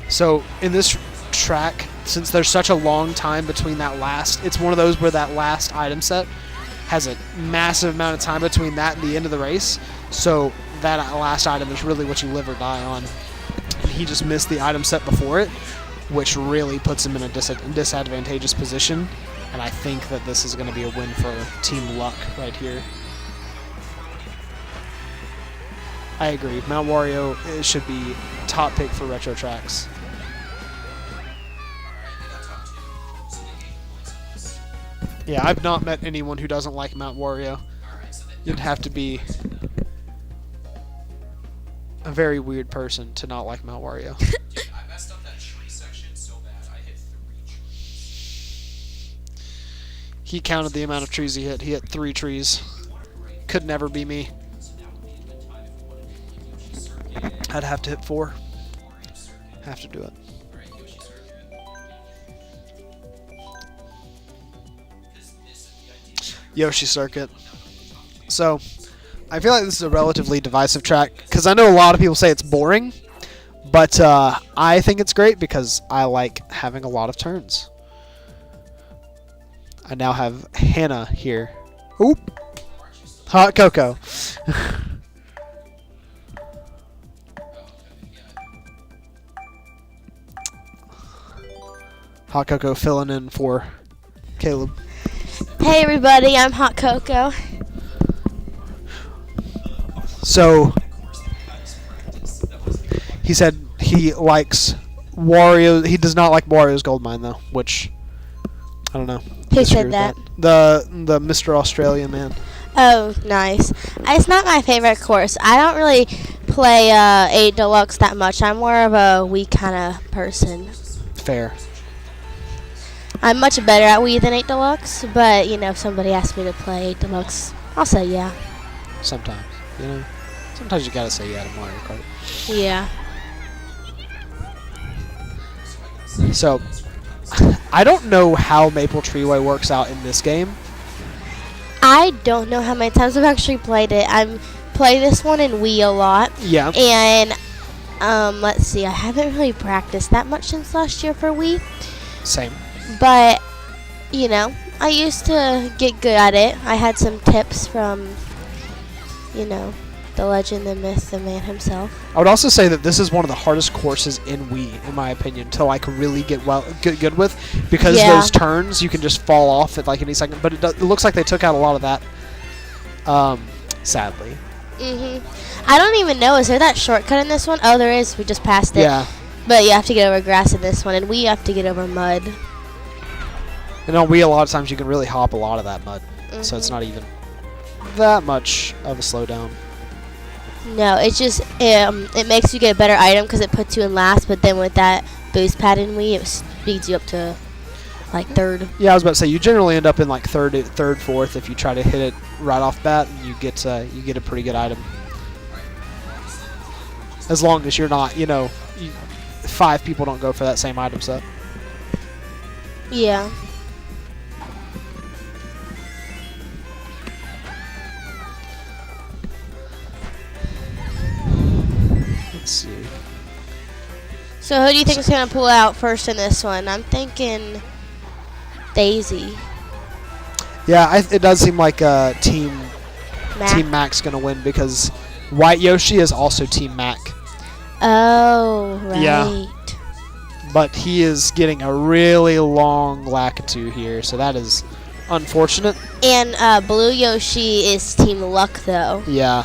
So in this track, since there's such a long time between that last, it's one of those where that last item set has a massive amount of time between that and the end of the race. So that last item is really what you live or die on. And he just missed the item set before it, which really puts him in a disadvantageous position. And I think that this is going to be a win for Team Luck right here. I agree. Mount Wario should be top pick for retro tracks. Yeah, I've not met anyone who doesn't like Mount Wario. You'd have to be a very weird person to not like Mount Wario. Dude, I messed up that tree section so bad. I hit 3 trees. He counted the amount of trees he hit. He hit 3 trees. Could never be me. I'd have to hit 4. Have to do it. Yoshi Circuit. So, I feel like this is a relatively divisive track because I know a lot of people say it's boring, but I think it's great because I like having a lot of turns. I now have Hannah here. Oop! Hot Cocoa. Hot Cocoa filling in for Caleb. Hey everybody, I'm Hot Cocoa. So, he said he likes Wario. He does not like Wario's Gold Mine though, which I don't know. Who Disagree said with that? The Mr. Australia man. Oh, nice. It's not my favorite course. I don't really play 8 Deluxe that much. I'm more of a Wii kind of person. Fair. I'm much better at Wii than 8 Deluxe, but, if somebody asks me to play 8 Deluxe, I'll say yeah. Sometimes, sometimes you gotta say yeah to Mario Kart. Yeah. So, I don't know how Maple Treeway works out in this game. I don't know how many times I've actually played it. I play this one in Wii a lot. Yeah. And, let's see, I haven't really practiced that much since last year for Wii. Same. But, I used to get good at it. I had some tips from, the legend, the myth, the man himself. I would also say that this is one of the hardest courses in Wii, in my opinion, to like really get good with, because those turns you can just fall off at like any second. But it looks like they took out a lot of that. Sadly. I don't even know. Is there that shortcut in this one? Oh, there is. We just passed it. Yeah. But you have to get over grass in this one, and we have to get over mud. And on Wii, a lot of times you can really hop a lot of that mud, so it's not even that much of a slowdown. No, it's just it makes you get a better item because it puts you in last. But then with that boost pad in Wii, it speeds you up to like third. Yeah, I was about to say you generally end up in like third, fourth if you try to hit it right off bat, and you get a pretty good item. As long as you're not, 5 people don't go for that same item set. Yeah. Let's see. So who do you think is going to pull out first in this one? I'm thinking Daisy. Yeah, it does seem like Team Mac. Team Mac's going to win because White Yoshi is also Team Mac. Oh, right. Yeah. But he is getting a really long Lakitu here, so that is unfortunate. And Blue Yoshi is Team Luck, though. Yeah.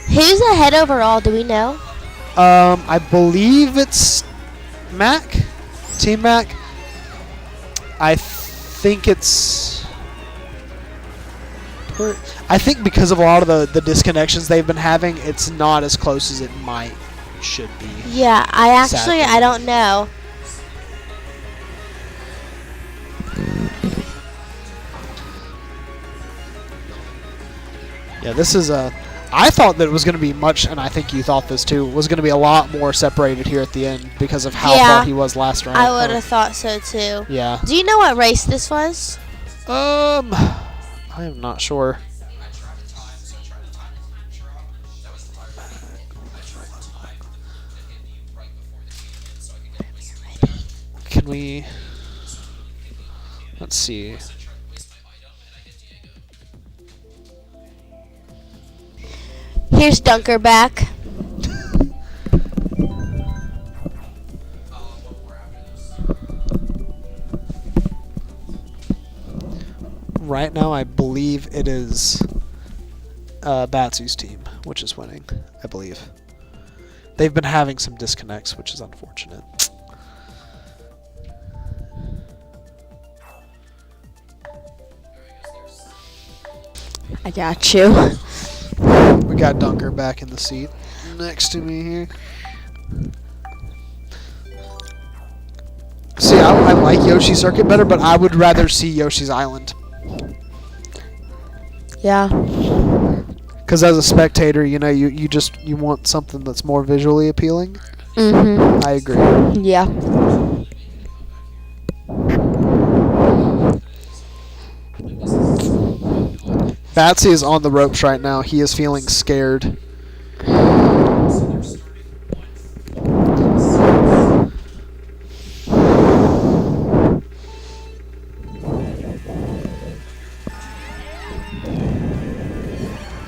Who's ahead overall? Do we know? I believe it's Mac, Team Mac. I think it's. I think because of a lot of the disconnections they've been having, it's not as close as it should be. Yeah, I don't know. Yeah, this is I thought that it was going to be much, and I think you thought this too, was going to be a lot more separated here at the end because of how far he was last round. I would have thought so too. Yeah. Do you know what race this was? I am not sure. Can we? Let's see. Here's Dunker back. Right now, I believe it is Batsu's team, which is winning, I believe. They've been having some disconnects, which is unfortunate. I got you. We got Dunker back in the seat next to me here. See, I like Yoshi Circuit better, but I would rather see Yoshi's Island. Yeah. Because as a spectator, you want something that's more visually appealing. Mhm. I agree. Yeah. Batsy is on the ropes right now. He is feeling scared.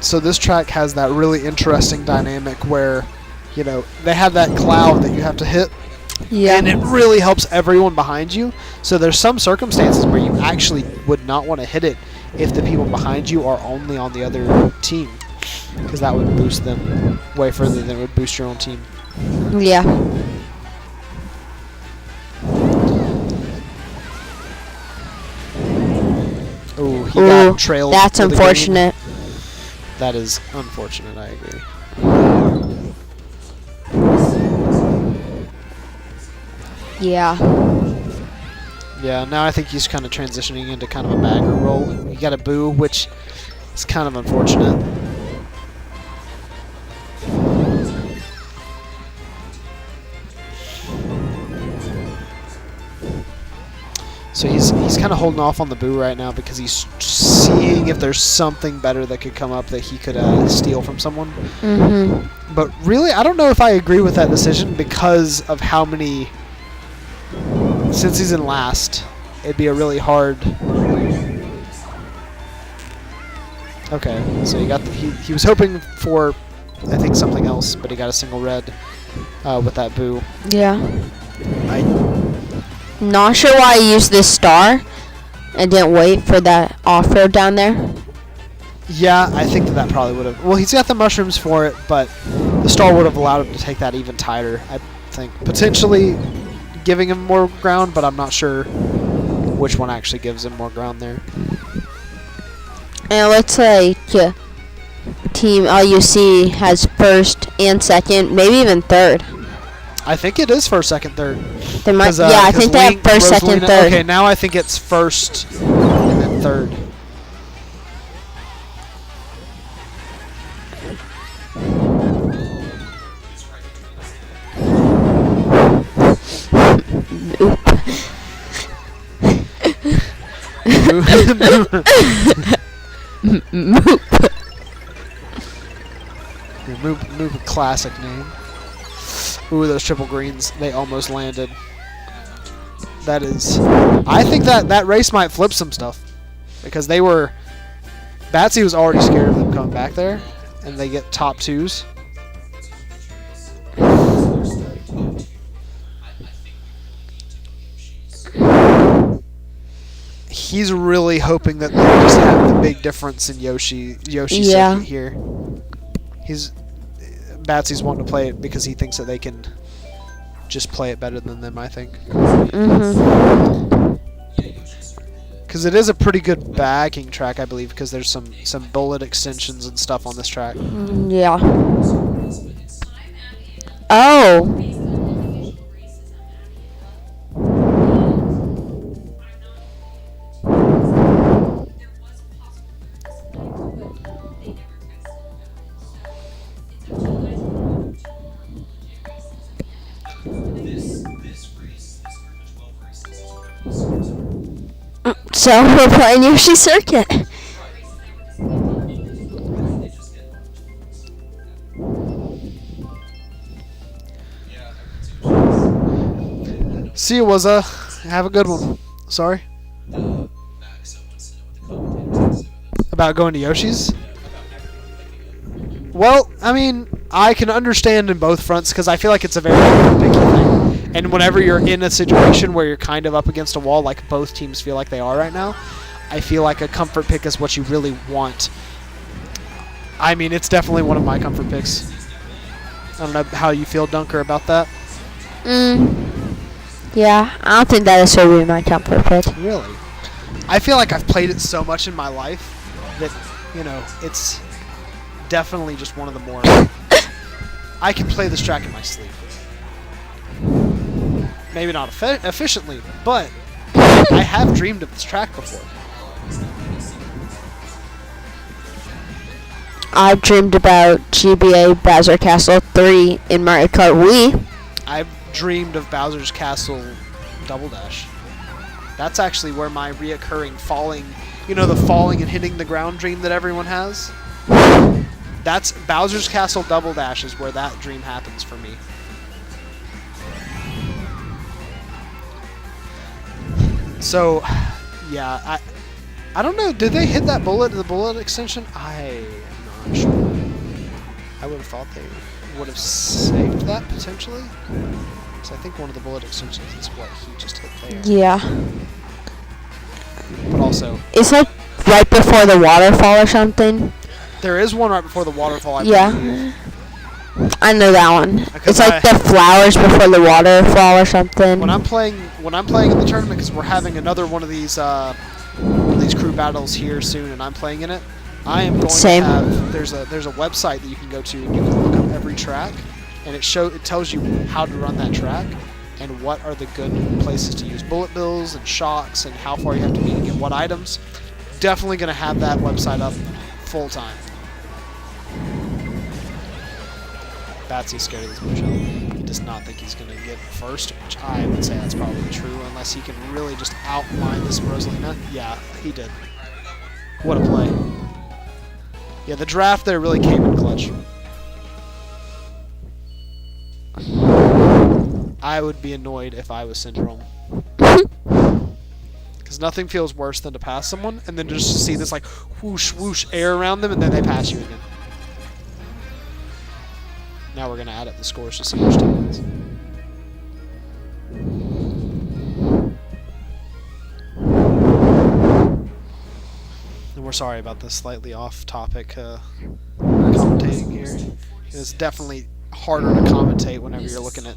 So this track has that really interesting dynamic where, you know, they have that cloud that you have to hit. Yeah. And it really helps everyone behind you. So there's some circumstances where you actually would not want to hit it if the people behind you are only on the other team, because that would boost them way further than it would boost your own team. Yeah. Oh, he got trailed. That's to the unfortunate. green. That is unfortunate, I agree. Yeah. Yeah, now I think he's kind of transitioning into kind of a bagger role. He got a boo, which is kind of unfortunate. So he's kind of holding off on the boo right now because he's seeing if there's something better that could come up that he could steal from someone. Mm-hmm. But really, I don't know if I agree with that decision because of how many... Since he's in last, it'd be a really hard... Okay, so he got he was hoping for, I think, something else, but he got a single red with that boo. Yeah. Not sure why I used this star and didn't wait for that off-road down there. Yeah, I think that probably would have... Well, he's got the mushrooms for it, but the star would have allowed him to take that even tighter, I think. Potentially giving him more ground, but I'm not sure which one actually gives him more ground there. And it looks like Team LUC has first and second, maybe even third. I think it is first, second, third. They might, yeah, I think they have first, second, third. Okay, now I think it's first and then third. Moop, classic name. Ooh, those triple greens, they almost landed. That is... I think that race might flip some stuff. Because they were... Batsy was already scared of them coming back there. And they get top twos. He's really hoping that they just have the big difference in Yoshi's circuit here. Batsy's wanting to play it because he thinks that they can just play it better than them, I think. Because it is a pretty good backing track, I believe, because there's some bullet extensions and stuff on this track. Yeah. Oh. So we're playing Yoshi Circuit. See you, have a good one. Sorry. About going to Yoshi's? Well, I mean, I can understand in both fronts because I feel like it's a very picky thing. And whenever you're in a situation where you're kind of up against a wall, like both teams feel like they are right now, I feel like a comfort pick is what you really want. I mean, it's definitely one of my comfort picks. I don't know how you feel, Dunker, about that. Yeah, I don't think that is really my comfort pick. Really? I feel like I've played it so much in my life that, you know, it's definitely just one of the more... I can play this track in my sleep. Maybe not efficiently, but I have dreamed of this track before. I've dreamed about GBA Bowser Castle 3 in Mario Kart Wii. I've dreamed of Bowser's Castle Double Dash. That's actually where my reoccurring falling You know, the falling and hitting the ground dream that everyone has? That's Bowser's Castle Double Dash is where that dream happens for me. So, yeah, I don't know. Did they hit that bullet in the bullet extension? I am not sure. I would have thought they would have saved that potentially. Because I think one of the bullet extensions is what he just hit there. Yeah. But also, It's like right before the waterfall or something. there is one right before the waterfall. I believe. Yeah. I know that one. Because It's like the flowers before the waterfall or something. When I'm playing in the tournament, because we're having another one of these crew battles here soon, and I'm playing in it, I am going Same. to have there's a website that you can go to and you can look up every track, and it tells you how to run that track and what are the good places to use bullet bills and shocks and how far you have to be to get what items. Definitely going to have that website up full time. Batsy's scared of this push-up. He does not think he's going to get first, which I would say that's probably true, unless he can really just outline this Rosalina. Yeah, he did. What a play. Yeah, the draft there really came in clutch. I would be annoyed if I was Syndrome. Because nothing feels worse than to pass someone, and then just to see this like whoosh, whoosh air around them, and then they pass you again. Now we're going to add up the scores to see which team wins. And we're sorry about this slightly off-topic commentating here. It's definitely harder to commentate whenever you're looking at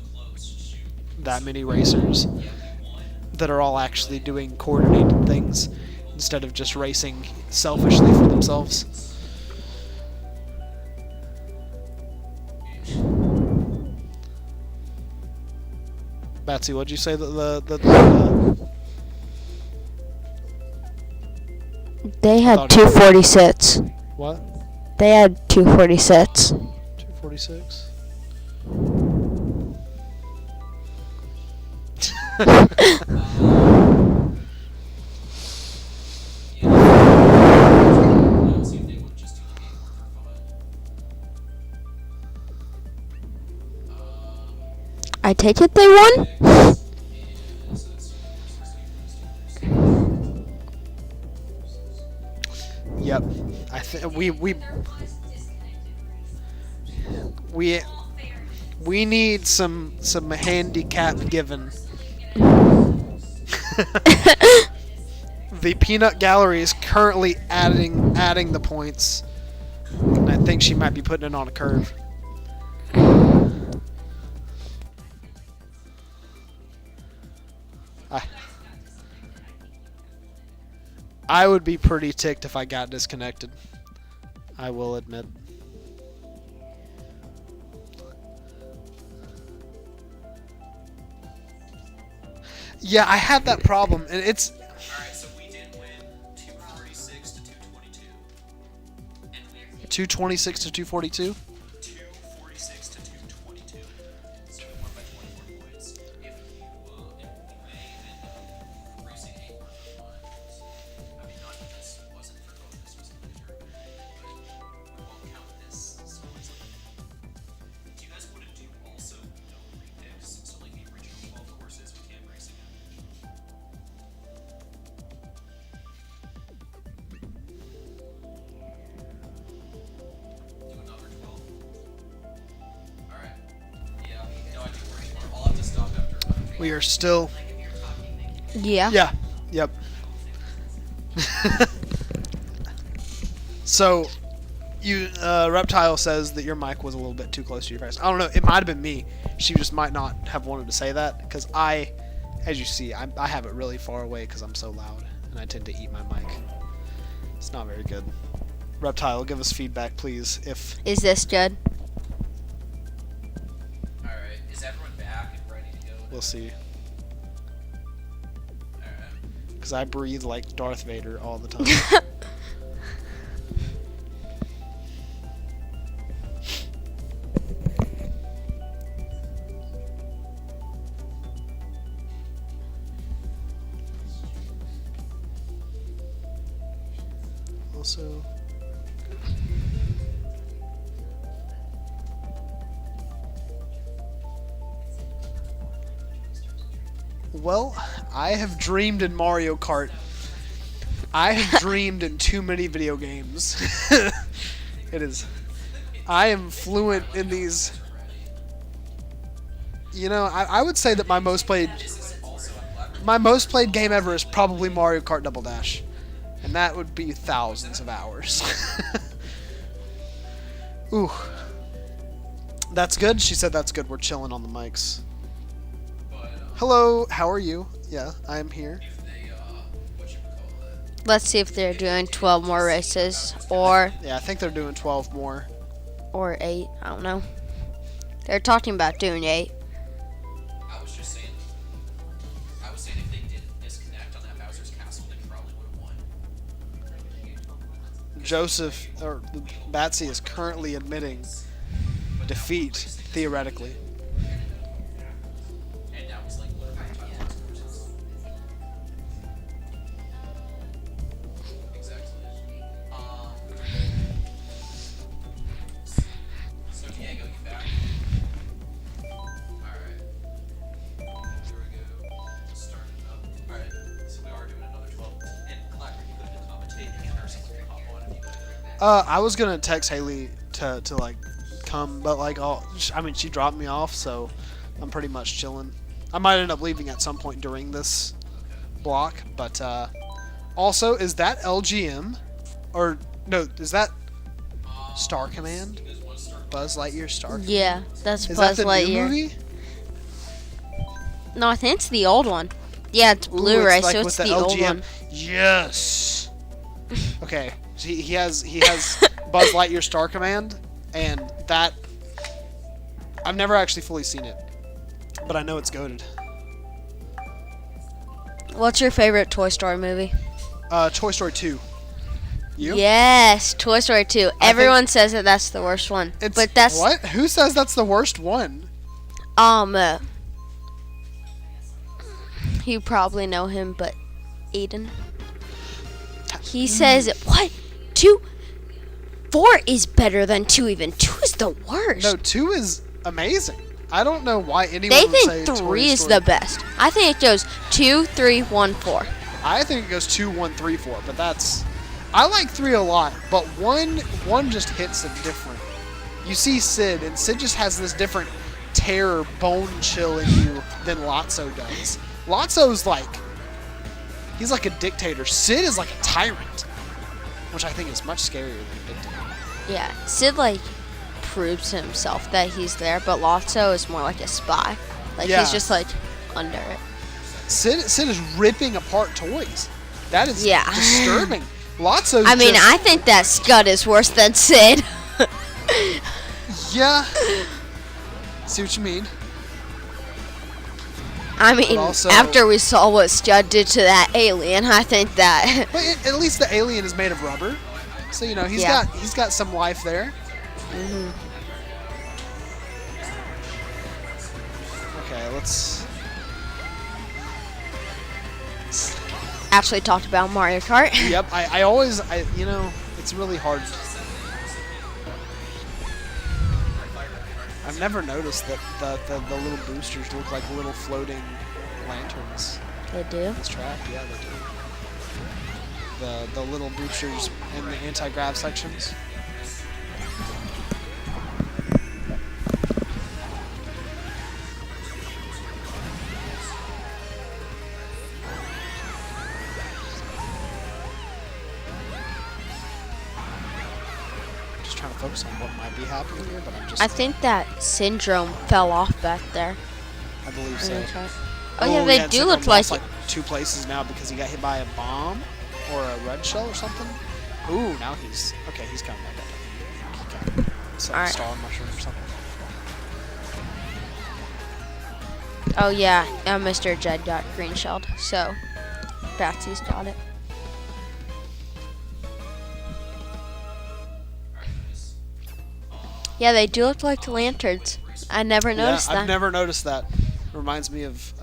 that many racers that are all actually doing coordinated things instead of just racing selfishly for themselves. Batsy, what'd you say that They had 246. what? They had 246. 246? I take it they won? Yep. I think we need some handicap given. The peanut gallery is currently adding the points, and I think she might be putting it on a curve. I would be pretty ticked if I got disconnected. I will admit. Yeah, I had that problem, and it's. All right, so we did win 246 to 222. And we 226 to 242? 246 to 222. So we won by 24 points. If we may end up racing 8 more times. I mean, not that this wasn't for both, this was later, but we won't count this. So it's like, do you guys want to do also no repicks? So like the original 12 courses we can't race again. Do another 12. Alright. Yeah, no, I do worry more. I'll have to stop after. We are still. Yeah. Yeah. Yep. So, Reptile says that your mic was a little bit too close to your face. I don't know. It might have been me. She just might not have wanted to say that because as you see, I have it really far away because I'm so loud and I tend to eat my mic. It's not very good. Reptile, give us feedback, please. If Is this good? Alright, is everyone back and ready to go? we'll see, Alright. because I breathe like Darth Vader all the time. Also. Well, I have dreamed in Mario Kart. I have dreamed in too many video games. It is. I am fluent in these. You know, I would say that my most played game ever is probably Mario Kart Double Dash, and that would be thousands of hours. Ooh, that's good. She said that's good. We're chilling on the mics. Hello, how are you? Yeah, I am here. Let's see if they're doing 12 more races or Yeah, I think they're doing 12 more. 8. I don't know. They're talking about doing 8. I was just saying. I was saying if they didn't disconnect on that Bowser's Castle, they probably would have won. Joseph or Batsy is currently admitting defeat theoretically. And that was like what exactly. So Diego, you back? Alright. Here we go. Start it up. Alright. So we are doing another 12. And Clacker, you could have been commentating or something hop on if you could. I was gonna text Haley to like come, but like she dropped me off, so I'm pretty much chilling. I might end up leaving at some point during this block, but also, is that LGM or no? Is that Star Command? Buzz Lightyear Star Command? Yeah, that's Is Buzz that the Lightyear. new movie? No, I think it's the old one. Yeah, it's Ooh, Blu-ray, like so with it's the the old LGM. one. Yes. Okay, so he has Buzz Lightyear Star Command, and that I've never actually fully seen it, but I know it's goated. What's your favorite Toy Story movie? Toy Story 2. You? Yes, Toy Story 2. Everyone says that that's the worst one. It's, But that's what? Who says that's the worst one? You probably know him, but Aiden. He says, what? 2? 4 is better than 2 even. 2 is the worst. No, 2 is amazing. I don't know why anyone They would say think 3 Toy is Story. the best. I think it goes 2, 3, 1, 4. I think it goes 2, 1, 3, 4, but that's... I like 3 a lot, but 1 just hits it different. You see Sid, and Sid just has this different terror, bone chill in you than Lotso does. Lotso's like... He's like a dictator. Sid is like a tyrant, which I think is much scarier than a dictator. Yeah, Sid, like, proves to himself that he's there, but Lotso is more like a spy. Like, Yeah. he's just, like, under it. Sid is ripping apart toys. That is Yeah. disturbing. Lotso's I mean, just, I think that Scud is worse than Sid. Yeah. See what you mean. I mean, also- after we saw what Scud did to that alien, I think that... But at least the alien is made of rubber. So, you know, he's Yeah. got some life there. Mhm. Okay, let's... Actually talked about Mario Kart. Yep, I always, you know, it's really hard. I've never noticed that the little boosters look like little floating lanterns. They do. in This track, yeah, they do. The little boosters in the anti-grav sections. Just trying to focus on what might be happening here, but I'm just... I think that Syndrome fell off back there. I believe in so. the track. Oh, yeah, they do Syndrome look like... lost, 2 places now because he got hit by a bomb or a red shell or something. Ooh, now he's... Okay, he's coming back up. He got some Alright. star mushroom or something. Oh, yeah, Mr. Jed got green shelled, so Batsy's got it. Yeah, they do look like the lanterns. I never noticed yeah, that. I've never noticed that. Reminds me of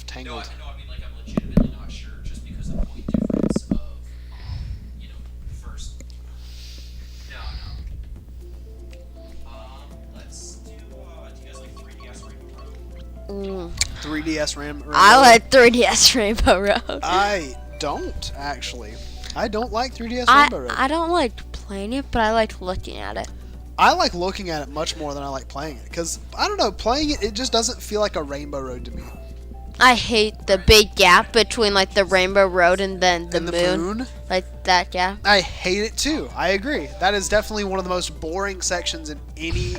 Tangled. No, I mean, like, I'm legitimately not sure just because of the point difference of, you know, Mm. 3DS Rainbow I Road. like 3DS Rainbow Road. I don't actually. I don't like 3DS Rainbow Road. I don't like playing it, but I like looking at it. I like looking at it much more than I like playing it. Because, I don't know, playing it, it just doesn't feel like a Rainbow Road to me. I hate the big gap between like the Rainbow Road and then the And moon. Like that gap. I hate it too. I agree. That is definitely one of the most boring sections in any...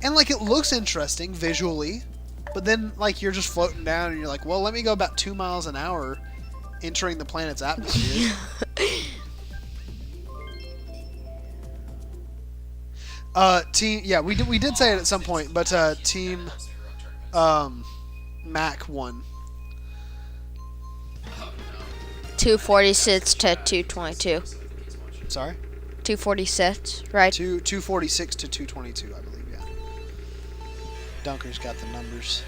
And, like, it looks interesting visually. But then, like, you're just floating down and you're like, well, let me go about 2 miles an hour entering the planet's atmosphere. Team, yeah, we did say it at some point, but Team Mac won. 246 to 222. Sorry? 246, right? 246 to 222, I believe, yeah. Dunker's got the numbers.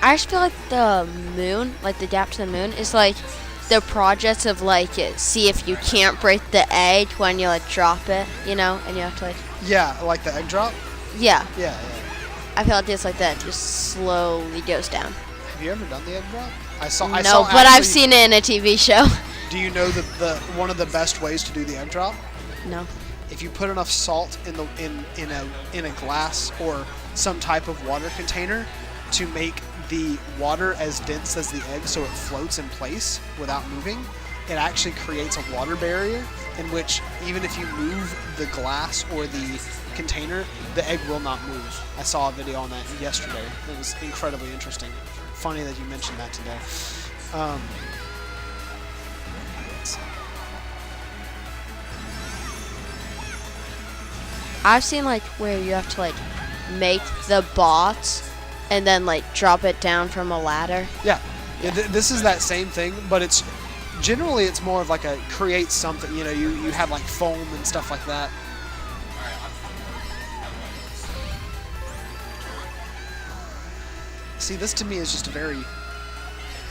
I just feel like the moon, like the gap to the moon, is like the projects of like see if you can't break the egg when you like drop it, you know, and you have to like. Yeah, like the egg drop? Yeah. Yeah. I feel like it's like that, just slowly goes down. Have you ever done the egg drop? I No, saw but I've seen it in a TV show. Do you know the one of the best ways to do the egg drop? No. If you put enough salt in a glass or some type of water container to make the water as dense as the egg so it floats in place without moving, it actually creates a water barrier in which even if you move the glass or the container, the egg will not move. I saw a video on that yesterday. It was incredibly interesting. Funny that you mentioned that today. Let's see. I've seen like where you have to like make the bots and then like drop it down from a ladder. Yeah. This is that same thing, but it's generally it's more of like a create something. You know, you have like foam and stuff like that. See, this to me is just a very... It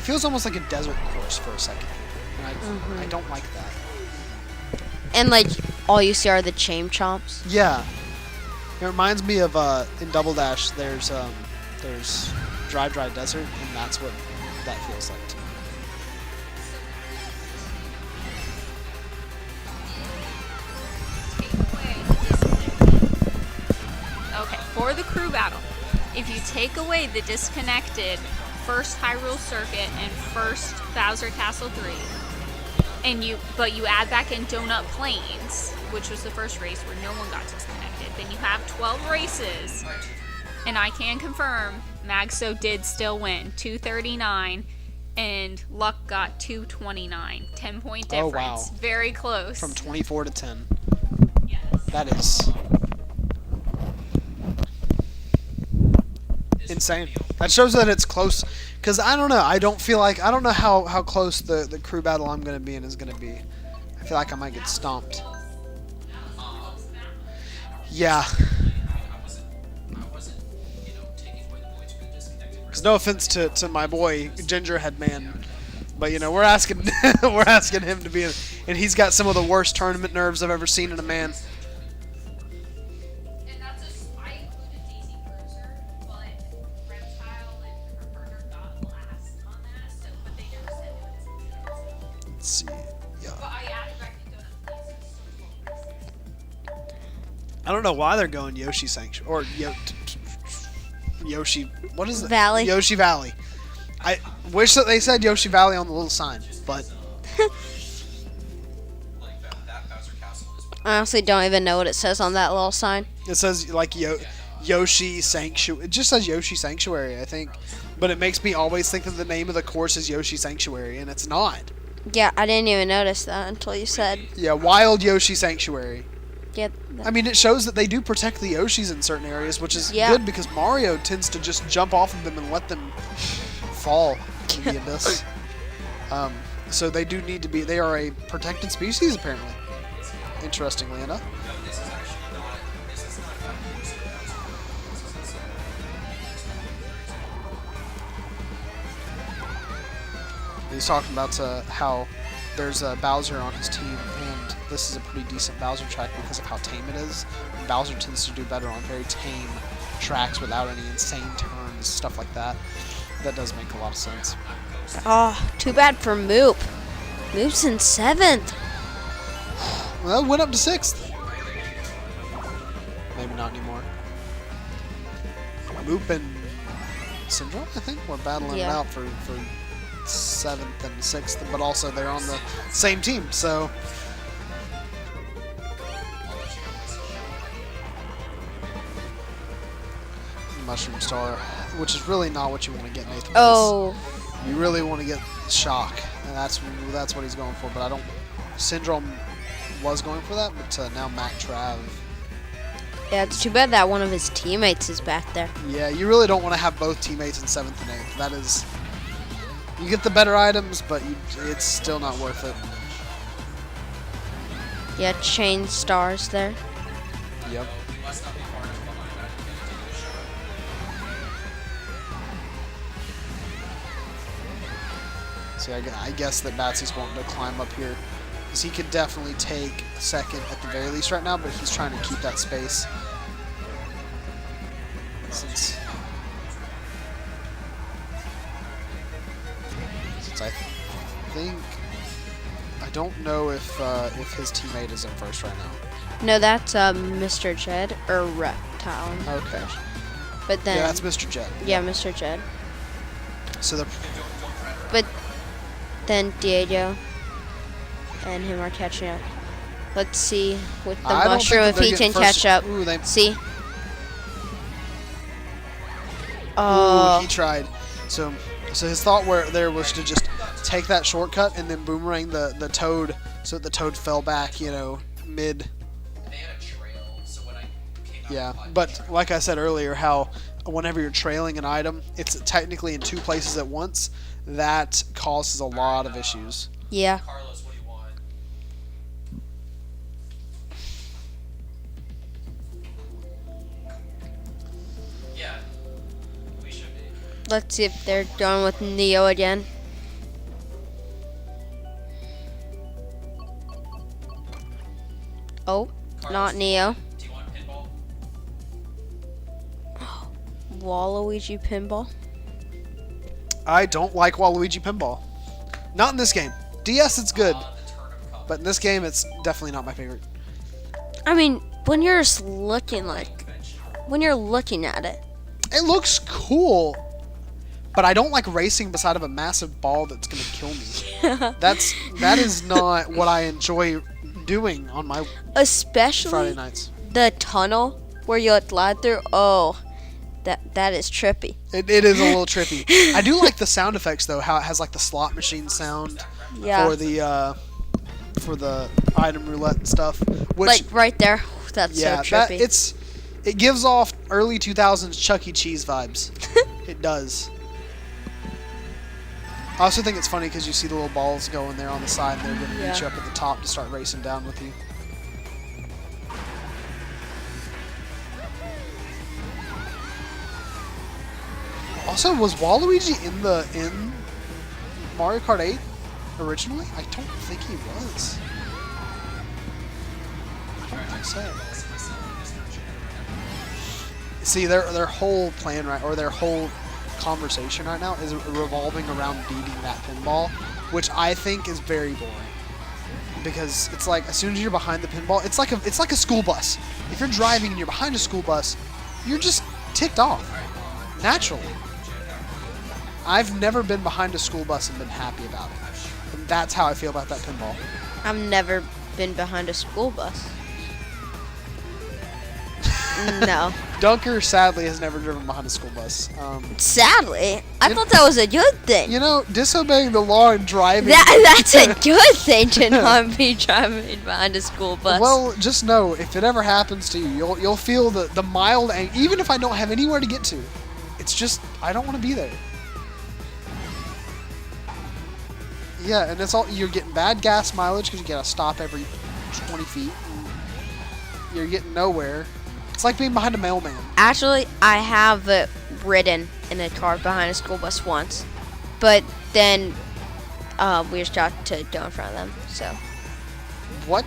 feels almost like a desert course for a second. And I don't like that. And like all you see are the chain chomps. Yeah. It reminds me of in Double Dash there's Dry Desert, and that's what that feels like to me. Okay, for the crew battle, if you take away the disconnected first Hyrule Circuit and first Bowser Castle 3, but you add back in Donut Plains, which was the first race where no one got disconnected, then you have 12 races, and I can confirm Magso did still win, 239, and Luck got 229, 10-point difference. Oh, wow. Very close. From 24 to 10. Yes. That is insane. That shows that it's close. Because I don't know. I don't know how close the crew battle I'm going to be in is going to be. I feel like I might get stomped. Yeah. Because no offense to my boy Gingerhead Man, but you know we're asking him to be in, and he's got some of the worst tournament nerves I've ever seen in a man. And that's I included Daisy Cruiser, but Reptile and her partner got last on that, so but they never said it was. Let's see. Yeah. But I added back in Donut Plains. I don't know why they're going Yoshi Sanctuary or Yoshi. What is it? Valley. Yoshi Valley. I wish that they said Yoshi Valley on the little sign, but I honestly don't even know what it says on that little sign. it says like Yoshi Sanctuary. It just says Yoshi Sanctuary, I think. But it makes me always think that the name of the course is Yoshi Sanctuary, and it's not. Yeah, I didn't even notice that until you said. Yeah, Wild Yoshi Sanctuary. Yeah. I mean, it shows that they do protect the Yoshis in certain areas, which is Yeah. good because Mario tends to just jump off of them and let them fall into the abyss. So they do need to be. They are a protected species, apparently. Interestingly enough. He's talking about how there's a Bowser on his team, and this is a pretty decent Bowser track because of how tame it is. And Bowser tends to do better on very tame tracks without any insane turns and stuff like that. That does make a lot of sense. Oh, too bad for Moop. Moop's in 7th. Well, went up to 6th. Maybe not anymore. Moop and Syndrome, I think, were battling it out for 7th and 6th, but also they're on the same team, so. Mushroom Star, which is really not what you want to get, Nathan. Oh. You really want to get Shock, and that's what he's going for, but I don't. Syndrome was going for that, but now Matt Trav. Yeah, it's too bad that one of his teammates is back there. Yeah, you really don't want to have both teammates in 7th and 8th. That is, you get the better items, but it's still not worth it. Yeah, chain stars there. Yep. See, I guess that Batsy's wanting to climb up here. Because he could definitely take 2nd at the very least right now, but he's trying to keep that space. Since I think, I don't know if his teammate is in 1st right now. No, that's Mr. Jed or Reptile. Okay. But then Yeah, that's Mr. Jet. yeah, Mr. Jed. So the But then Diego and him are catching up. Let's see with the I don't mushroom think if he that can they're getting catch up. Ooh, they, See? ooh, he tried. So his thought there was to just take that shortcut and then boomerang the toad so that the toad fell back, you know, mid. They had a trail, so when I came out Yeah, of but like I said earlier, how whenever you're trailing an item, it's technically in 2 places at once. That causes a lot of issues. Yeah. Carlos, what do you want? Yeah, we should be. Let's see if they're going with Neo again. Oh, not Neo. Do you want pinball? Waluigi pinball. I don't like Waluigi pinball. Not in this game. DS, it's good, The Turnip Cup. but in this game, it's definitely not my favorite. I mean, when you're just looking when you're looking at it. It looks cool, but I don't like racing beside of a massive ball that's gonna kill me. That is not what I enjoy doing on my Especially Friday nights. the tunnel where you glide through. Oh, that is trippy. It is a little trippy. I do like the sound effects though. How it has like the slot machine sound Yeah. for the item roulette and stuff. Which Like right there. That's yeah, so trippy. it gives off early 2000s Chuck E. Cheese vibes. It does. I also think it's funny because you see the little balls going there on the side, and they're going to reach Yeah. up at the top to start racing down with you. Also, was Waluigi in Mario Kart 8 originally? I don't think he was. I don't think so. See, their whole plan or their whole conversation right now is revolving around beating that pinball, which I think is very boring. Because it's like as soon as you're behind the pinball, it's like a school bus. If you're driving and you're behind a school bus, you're just ticked off naturally. I've never been behind a school bus and been happy about it. And that's how I feel about that pinball. I've never been behind a school bus. No. Dunker sadly has never driven behind a school bus. Sadly, I thought that was a good thing. You know, disobeying the law and driving. That's a good thing to not be driving behind a school bus. Well, just know if it ever happens to you, you'll feel the mild even if I don't have anywhere to get to. It's just I don't want to be there. Yeah, and it's all you're getting bad gas mileage because you gotta stop every 20 feet. And you're getting nowhere. It's like being behind a mailman. Actually, I have ridden in a car behind a school bus once, but then we just got to go in front of them. So, What?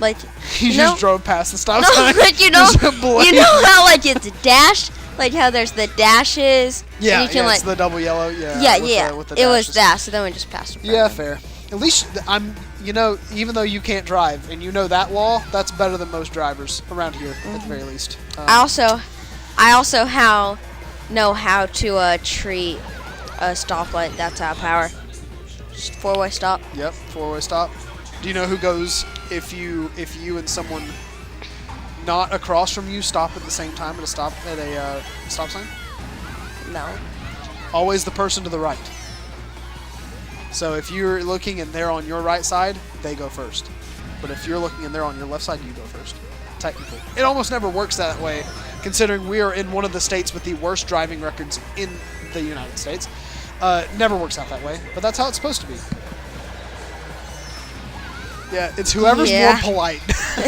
like, You know- just drove past the stop no, sign. but you know Just a blade. how like it's dashed, like how there's the dashes. Yeah, and you can yeah, like it's the double yellow. Yeah, yeah, with yeah. The, with the it was dashes. that. So then we just passed. Yeah, fair. At least even though you can't drive and you know that law, that's better than most drivers around here at the very least. I also know how to treat a stoplight that's out of power. Just 4-way stop. Yep, 4-way stop. Do you know who goes if you and someone not across from you stop at the same time at a stop sign? No. Always the person to the right. So if you're looking and they're on your right side, they go first. But if you're looking and they're on your left side, you go first. Technically. It almost never works that way, considering we are in one of the states with the worst driving records in the United States. Never works out that way, but that's how it's supposed to be. Yeah, it's whoever's more polite.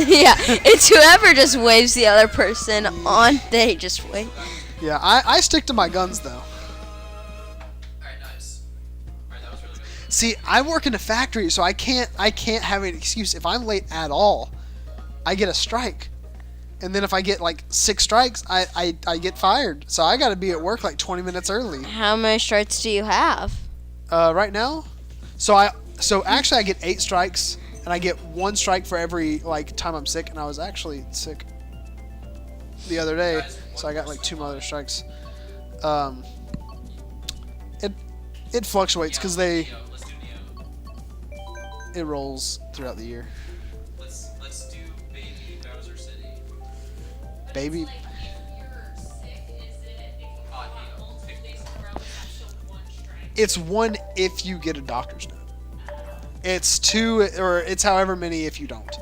Yeah, it's whoever just waves the other person on, they just wait. Yeah, I stick to my guns, though. Alright, nice. Alright, that was really good. See, I work in a factory, so I can't have an excuse. If I'm late at all, I get a strike. And then if I get like 6 strikes, I get fired. So I got to be at work like 20 minutes early. How many strikes do you have? Right now, so actually I get 8 strikes, and I get 1 strike for every like time I'm sick. And I was actually sick the other day, so I got like 2 other strikes. It fluctuates because Let's do Neo. it rolls throughout the year. Let's do Baby Bowser City. Baby. Neo. It's 1 if you get a doctor's note. It's 2, or it's however many if you don't.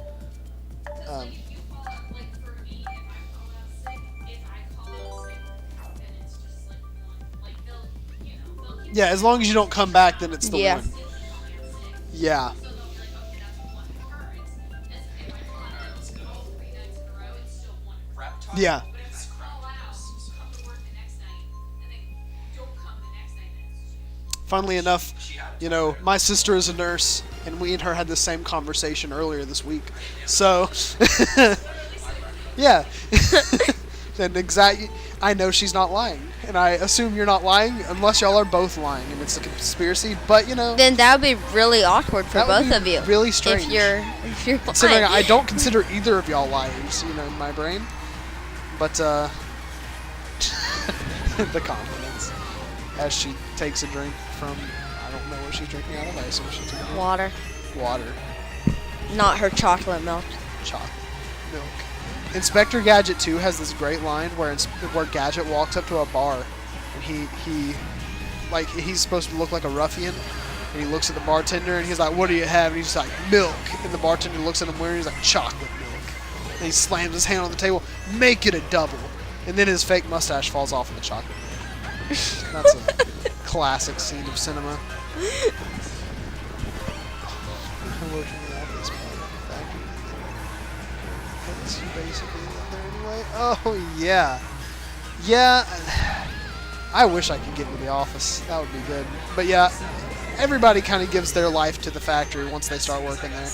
Yeah, as long as you don't come back, then it's the 1. Yeah. Reptile? Yeah. Funnily enough, my sister is a nurse, and we and her had the same conversation earlier this week. So, yeah. And I know she's not lying, and I assume you're not lying unless y'all are both lying, and it's a conspiracy. But then that would be really awkward for that would both be of you. really strange. If you're Considering lying. I don't consider either of y'all liars, in my brain. But the confidence as she takes a drink from, I don't know what she's drinking out of. I assume she's drinking Water, water, not her chocolate milk. chocolate, milk. Inspector Gadget 2 has this great line where Gadget walks up to a bar, and he's supposed to look like a ruffian, and he looks at the bartender and he's like, "What do you have?" And he's just like, "Milk." And the bartender looks at him weird and he's like, "Chocolate milk." And he slams his hand on the table, "Make it a double." And then his fake mustache falls off of the chocolate milk. That's a classic scene of cinema. I work in the office factory. It's basically in there anyway. Oh yeah, yeah. I wish I could get into the office. That would be good. But yeah, everybody kind of gives their life to the factory once they start working there.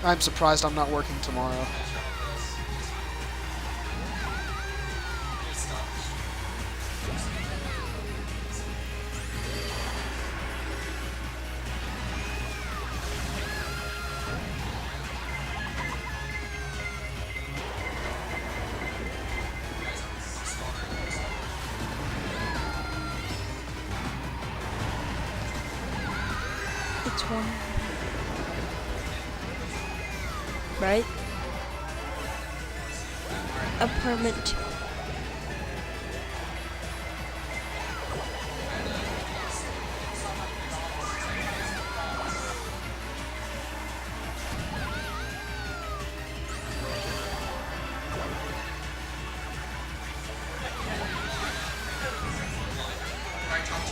I'm surprised I'm not working tomorrow. It's 1. Right? Apartment 2. Alright, top 2.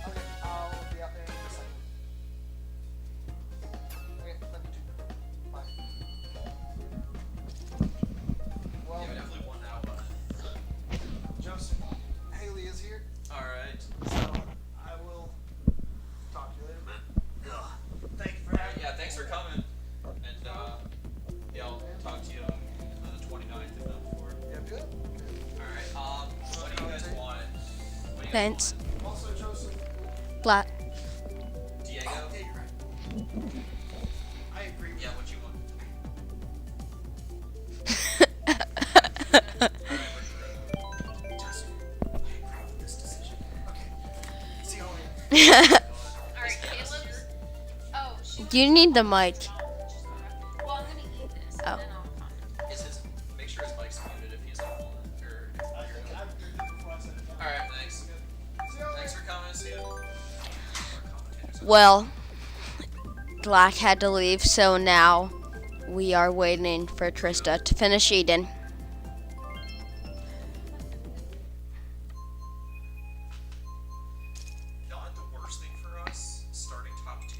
Okay, I'll be out there in a second. Okay, let me do. Bye. Well, Yeah, we definitely won that one. Joseph, Haley is here, Alright. so I will talk to you later. Thank you for having me. Yeah, thanks for coming. And, yeah, Thanks. Black. Diego? I agree with Yeah, what you want? Just, I agree with this decision. Okay. See how Alright, Caleb's. Oh, she. You need the mic. Well, I'm gonna eat this. Oh. And then I'll is his, make sure his mic's muted if he's not on it. Alright, thanks. Thanks for coming. See ya. Well, Black had to leave, so now we are waiting for Trista to finish eating. Not the worst thing for us, starting top 2,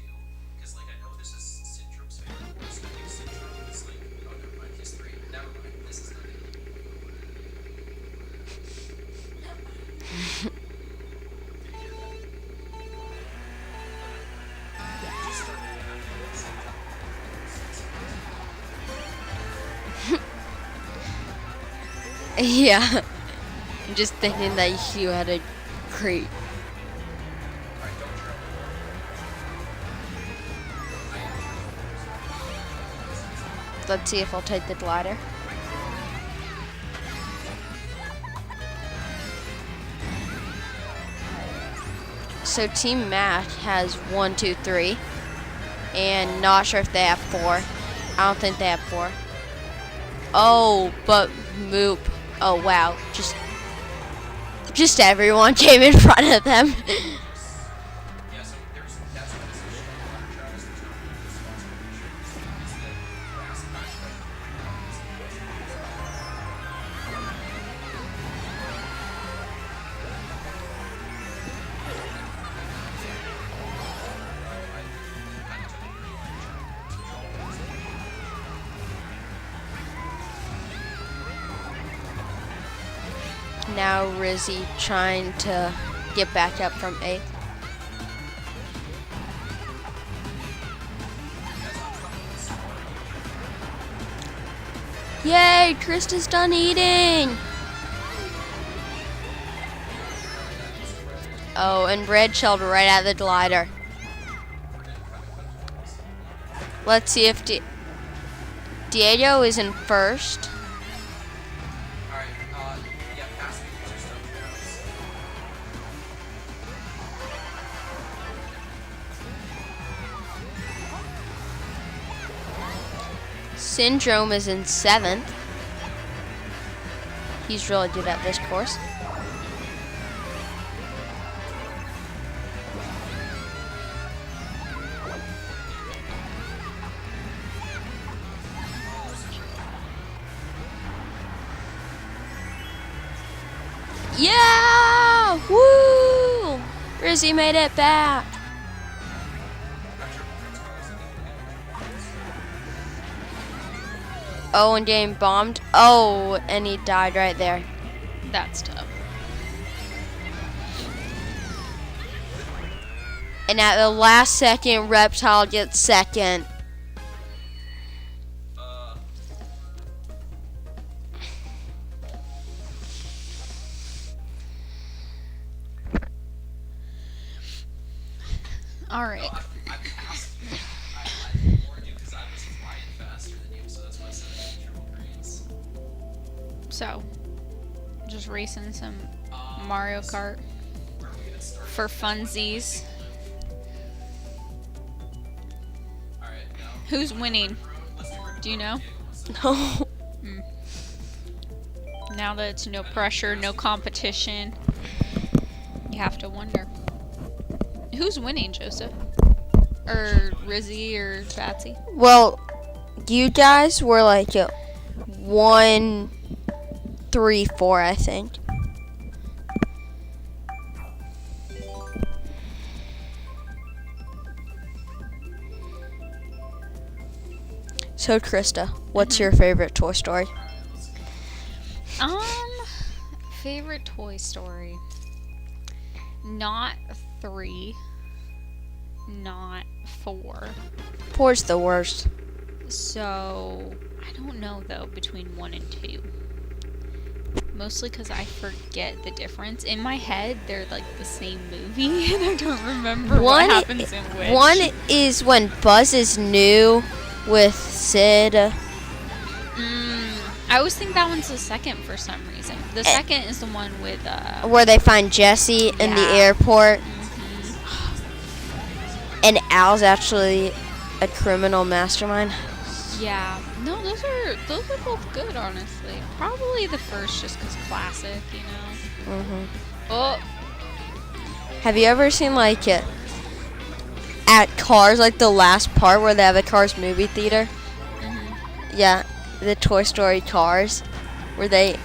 because like I know this is Syndrome's favorite list. I think Syndrome is like, oh never mind, he's 3. Never mind, this is not it. Did you hear that? Just started Yeah. I'm just thinking that you had a great. Alright, don't trip. Let's see if I'll take the glider. So Team Matt has 1, 2, 3, and not sure if they have 4. I don't think they have 4. Oh, but Moop. Oh wow, just everyone came in front of them. Yeah, so there's, that's what this is. Travis, there's not really responsibility. It's the last match Now Rizzie trying to get back up from 8th. Yay, Trista's done eating. Oh, and Red shelled right at the glider. Let's see if Diego is in first. Alright, yeah, pass me your stuff. Syndrome is in 7th. He's really good at this course. Yeah! Woo! Rizzie made it back. Oh, and getting bombed. Oh, and he died right there. That's tough. And at the last second, Reptile gets second. All right. I passed you. I warned you because I was flying faster than you, so that's why I said I triple greens. So, just racing some Mario Kart Where are we gonna start? for funsies. Alright, no. Who's winning? Let's do Do you know? No. Now that it's no pressure, no competition, you have to wonder. Who's winning, Joseph? Or Rizzie or Batsy? Well, you guys were like 1, 3, 4, I think. So, Krista, what's your favorite Toy Story? Favorite Toy Story. Not 3. Not 4. 4's the worst. So, I don't know though between 1 and 2. mostly because I forget the difference. In my head, they're like the same movie, and I don't remember what happens in which. One is when Buzz is new with Sid. I always think that one's the second for some reason. The second is the one with where they find Jesse in the airport. And Al's actually a criminal mastermind. Yeah. No, those are both good, honestly. Probably the first, just because classic, you know. Oh. Have you ever seen like at Cars, like the last part where they have a Cars movie theater? Yeah, the Toy Story Cars, where they.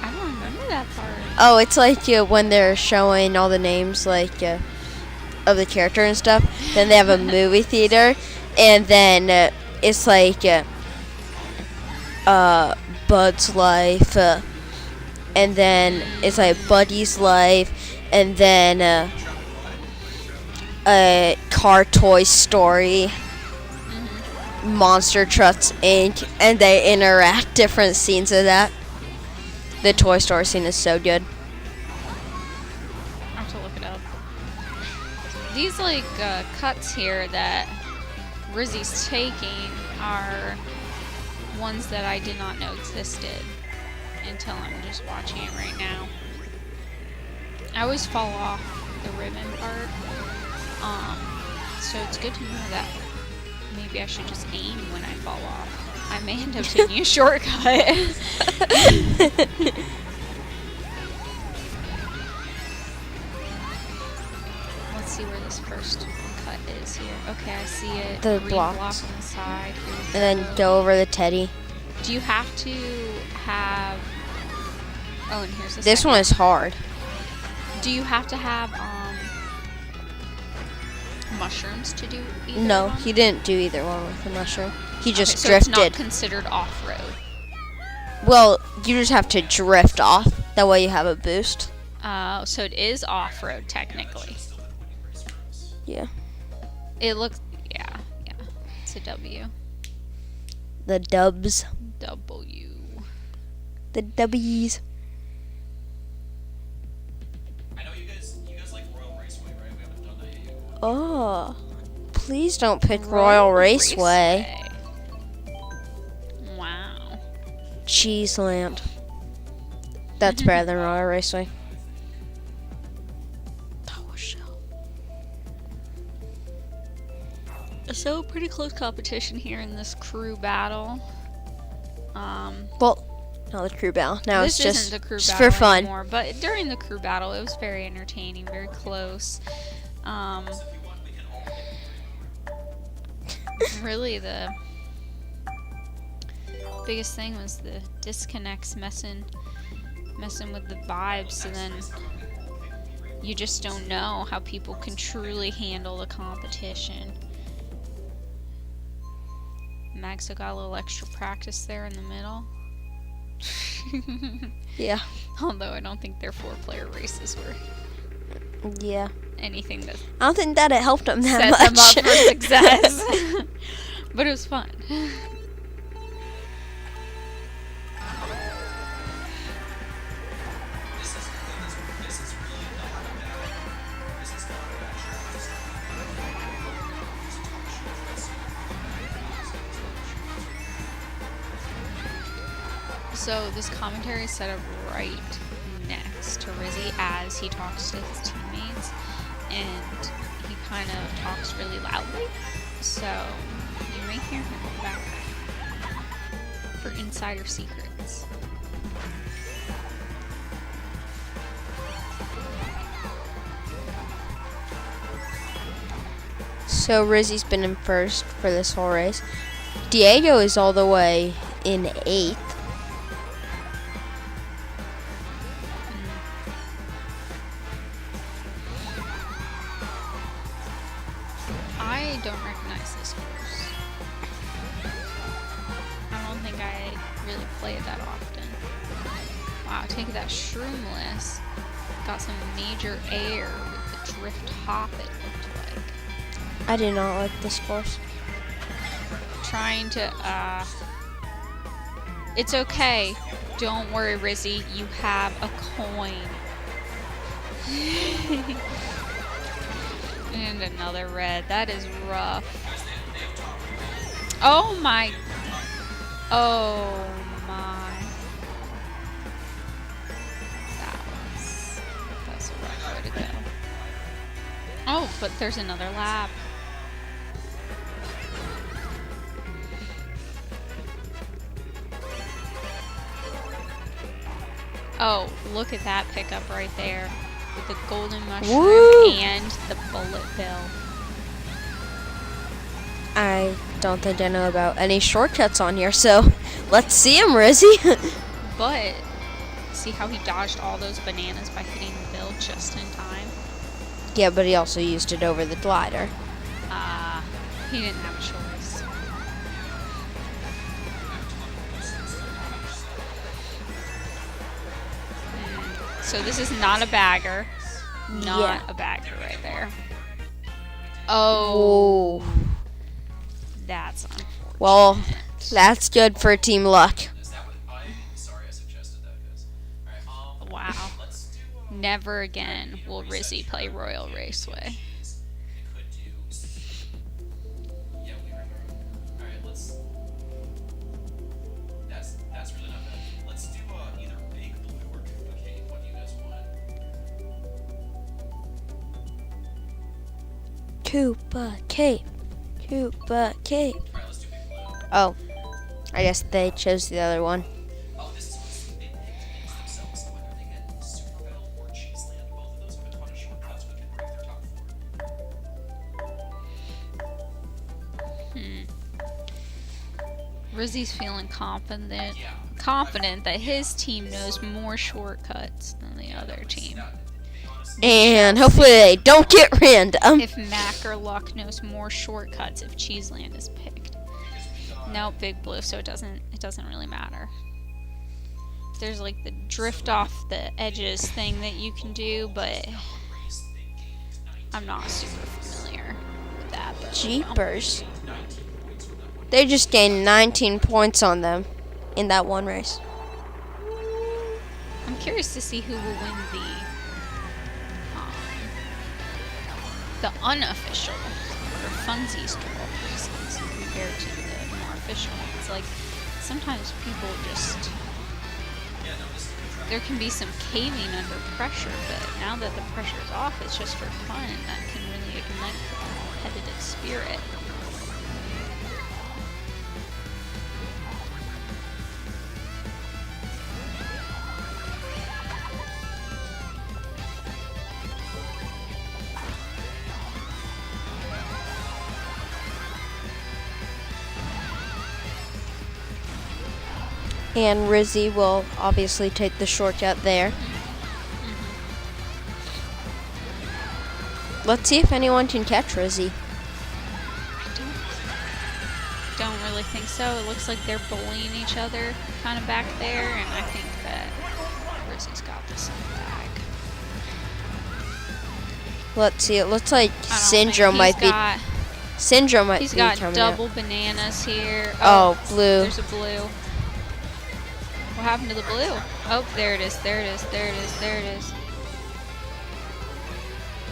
I don't remember that part. Oh, it's like when they're showing all the names like of the character and stuff. Then they have a movie theater, and then it's like Bud's life, and then it's like Buddy's life, and then a Car Toy Story, Monster Trucks Inc., and they interact different scenes of that. The Toy Story scene is so good. I have to look it up. These like cuts here that Rizzie's taking are ones that I did not know existed until I'm just watching it right now. I always fall off the ribbon part, so it's good to know that maybe I should just aim when I fall off. I may end up taking a shortcut. Let's see where this first cut is here. Okay, I see it. The Green blocks. block on the side. And then go over the Teddy. Do you have to have... Oh, and here's the This second. one is hard. Do you have to have mushrooms to do either No, one? he didn't do either one with the mushroom. He just so drifted. it's not considered off-road. Well, you just have to drift off. That way you have a boost. So it is off-road technically. Yeah. It looks, yeah. It's a W. The dubs. W. The W's. I know you guys like Royal Raceway, right? We haven't done that yet. Oh. Please don't pick Royal Raceway. Wow. Cheeseland. That's better than Royal Raceway. So pretty close competition here in this crew battle. Well, not the crew battle. Now This it's just, isn't the crew just battle for fun. anymore, but during the crew battle, it was very entertaining, very close. Really, the biggest thing was the disconnects messing with the vibes, and then you just don't know how people can truly handle the competition. Max got a little extra practice there in the middle. Yeah. Although I don't think their 4-player races were Yeah. anything that I don't think that it helped them that set much. them up for success. But it was fun. So this commentary is set up right next to Rizzie as he talks to his teammates, and he kind of talks really loudly, so you may hear him in the background for insider secrets. So Rizzie's been in first for this whole race. Diego is all the way in 8th. I don't recognize this course. I don't think I really play it that often. Wow, take that shroomless. Got some major air with the drift hop, it looked like. I do not like this course. Trying to, it's okay. Don't worry, Rizzie. You have a coin. And another red. That is rough. Oh my. Oh my. That's a rough way to go. Oh, but there's another lap. Oh, look at that pickup right there. With the golden mushroom Woo! and the bullet bill. I don't think I know about any shortcuts on here, so let's see him, Rizzie. But see how he dodged all those bananas by hitting the bill just in time? Yeah, but he also used it over the glider. He didn't have a choice. So this is not a bagger. Not Yeah. a bagger right there. Oh. Whoa. That's unfortunate. Well, that's good for Team Luck. Is that what I'm sorry I suggested that, guys. Alright, Wow. let's do Never again will Rizzie play Royal Raceway. we could do yeah, we remember. Alright, let's that's really not bad. Let's do either big blue or Koopa cake. What do you guys want? Koopa Cape. Koopa Cape. Alright, let's do big blue. Oh, I guess they chose the other one. Oh, this is supposed to be big games themselves. So whether they get Superbell or Cheeseland, both of those have a ton of shortcuts. We can break their top four. Rizzie's feeling confident that his team knows more shortcuts than the other team. And hopefully they don't get random. If Mac or Luck knows more shortcuts if Cheeseland is picked. Nope, Big Blue, so it doesn't really matter. There's like the drift off the edges thing that you can do, but I'm not super familiar with that. But Jeepers. They just gained 19 points on them in that one race. I'm curious to see who will win the unofficial or funsies 12 races compared to the more official ones. Like sometimes people just there can be some caving under pressure, but now that the pressure's off, it's just for fun, and that can really ignite the competitive spirit. And Rizzie will obviously take the shortcut there. Let's see if anyone can catch Rizzie. Don't really think so. It looks like they're bullying each other kind of back there, and I think that Rizzie's got this in the bag. Let's see. It looks like I don't Syndrome think might be. Syndrome might He's be got coming double out. bananas here. Oh, blue. There's a blue. What happened to the blue? Oh, there it is. There it is. There it is. There it is.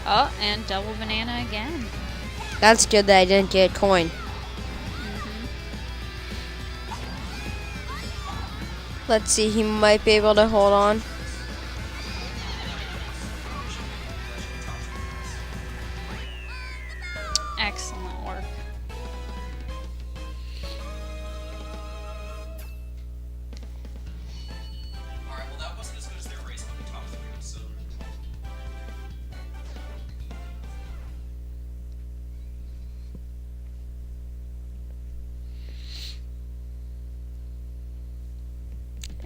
Oh, and double banana again. That's good that I didn't get a coin. Let's see. He might be able to hold on. Excellent work. Alright, well that wasn't as good as their race with the top three, so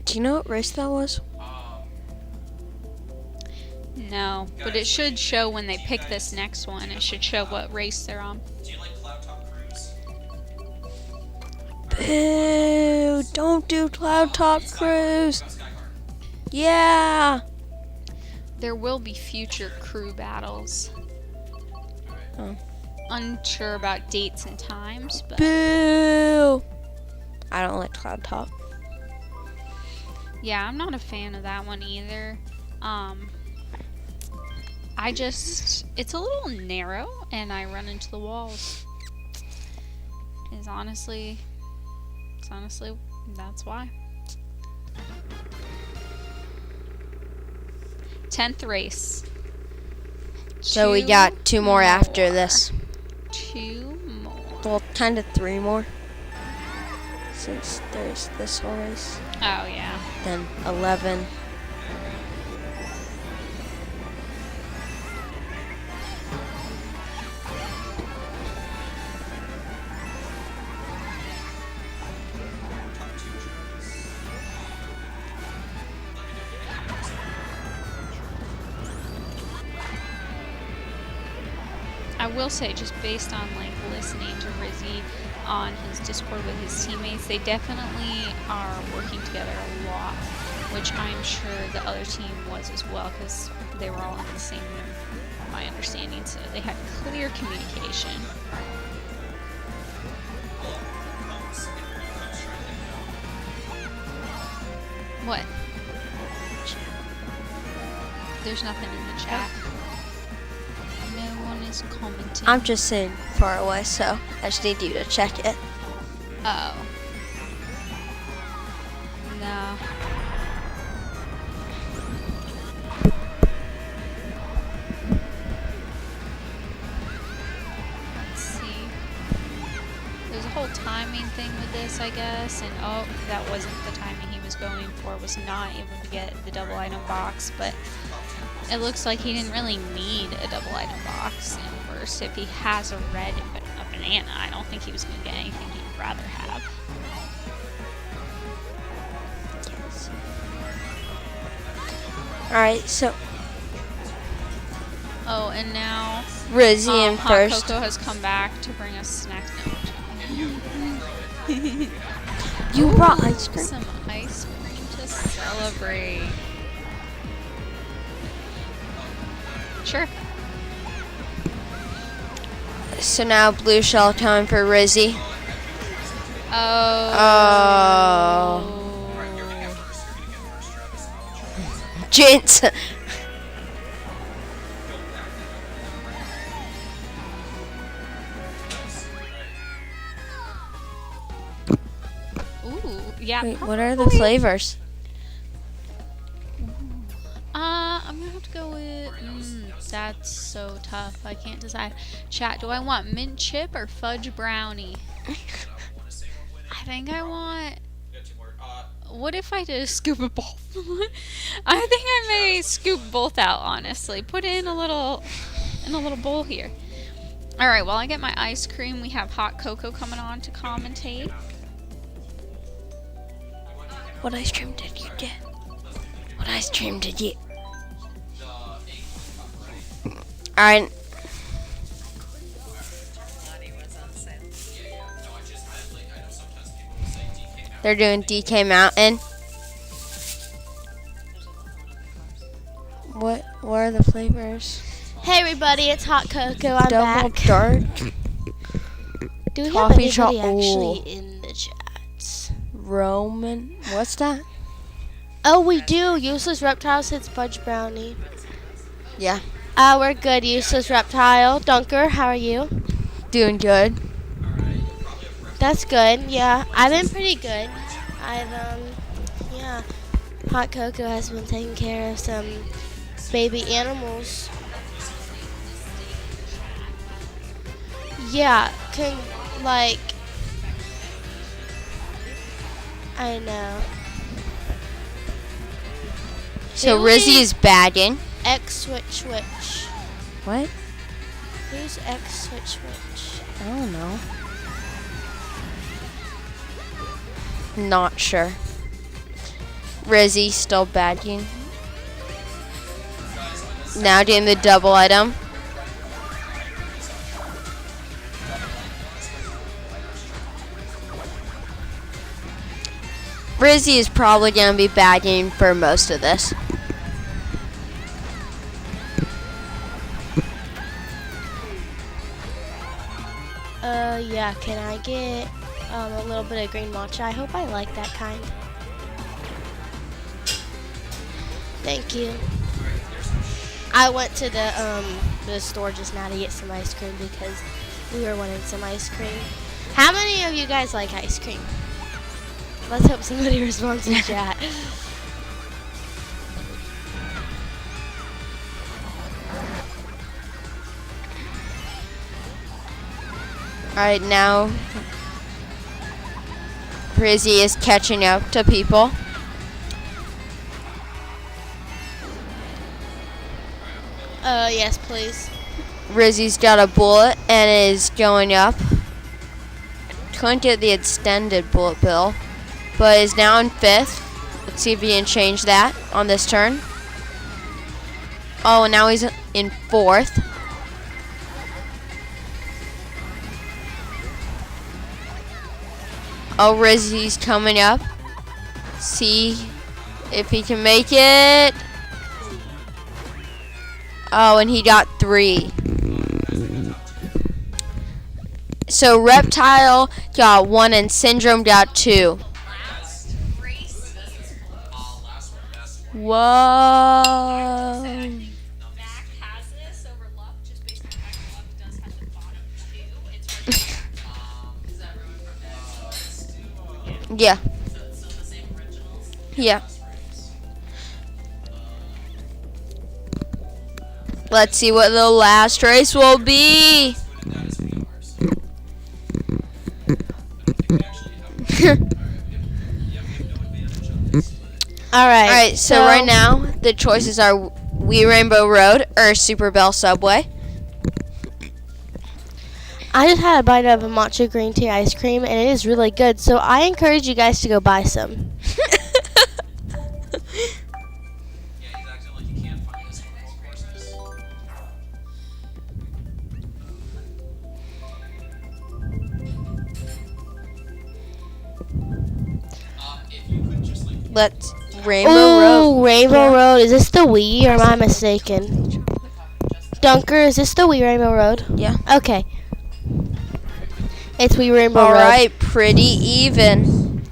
Do you know what race that was? No, but it should show when they pick this next one. It should show what race they're on. do you like Cloud Top Cruise? Boo! Don't do Cloud Top Cruise. Got Sky Kart. Yeah. There will be future crew battles. Oh. Unsure about dates and times, but Boo! I don't like Cloud Top. Yeah, I'm not a fan of that one either. It's a little narrow and I run into the walls. It's honestly, that's why. 10th race. So we got 2 more after this. 2 more. Well, kind of 3 more. Since there's this whole race. Oh, yeah. Then 11. I will say, just based on like listening to Rizzie on his Discord with his teammates, they definitely are working together a lot, which I'm sure the other team was as well, because they were all in the same room, my understanding, so they had clear communication. What? There's nothing in the chat. No one is commenting. I'm just sitting far away, so I just need you to check it. Oh. No. Let's see. There's a whole timing thing with this, I guess, and oh, that wasn't the timing he was going for. Was not able to get the double item box, but it looks like he didn't really need a double item box in first. If he has a red and a banana, I don't think he was going to get anything he'd rather have. Alright, so Oh, and now Rizzie in Hot first. Cocoa has come back to bring us snacks. You brought ice cream. Some ice cream to celebrate. Sure. So now blue shell coming for Rizzie. Oh. Jinx. Ooh, yeah. Wait, what are the flavors? I'm gonna have to go with. That's so tough. I can't decide. Chat, do I want mint chip or fudge brownie? I think I want. What if I did a scoop of both? I think I may scoop both out. Honestly, put it in a little bowl here. All right. While I get my ice cream, we have Hot Cocoa coming on to commentate. What ice cream did you get? What ice cream did you? Alright. They're doing DK Mountain. What are the flavors? Hey everybody, it's Hot Cocoa. I'm Double back. dark. Do we have coffee anybody shop- actually Ooh. in the chat? Roman. What's that? Oh, we do. Useless Reptile says fudge brownie. Yeah. We're good. Useless Reptile. Dunker, how are you? Doing good. That's good. Yeah, I've been pretty good. Yeah. Hot Cocoa has been taking care of some baby animals. Yeah, I know. So Who Rizzie is is bagging. X switch switch? What? Who's X switch switch? I don't know. Not sure. Rizzie still bagging. Now doing the double item. Rizzie is probably going to be bagging for most of this. Yeah, can I get a little bit of green matcha? I hope I like that kind. Thank you. I went to the store just now to get some ice cream because we were wanting some ice cream. How many of you guys like ice cream? Let's hope somebody responds in chat. Alright, now Rizzie is catching up to people. Yes, please. Rizzie's got a bullet and is going up. Couldn't get the extended bullet bill, but is now in 5th. Let's see if he can change that on this turn. Oh, and now he's in 4th. Oh, Rizzie's coming up. See if he can make it. Oh, and he got 3. So Reptile got 1 and Syndrome got 2. Whoa. Mac has this over Luck just based on the fact that Luck does have the bottom 2. It's right Yeah. so the same originals. Yeah. Let's see what the last race will be. Alright. Alright, so right now the choices are Wee Rainbow Road or Super Bell Subway. I just had a bite of a matcha green tea ice cream and it is really good, so I encourage you guys to go buy some. Yeah, he's acting like he can't find his golf courses. If you could just like Let's Rainbow Road. Ooh, Rainbow Road. Is this the Wii or am I mistaken? Dunker, is this the Wii Rainbow Road? Yeah. Okay. It's Wii Rainbow Road. Alright, pretty even.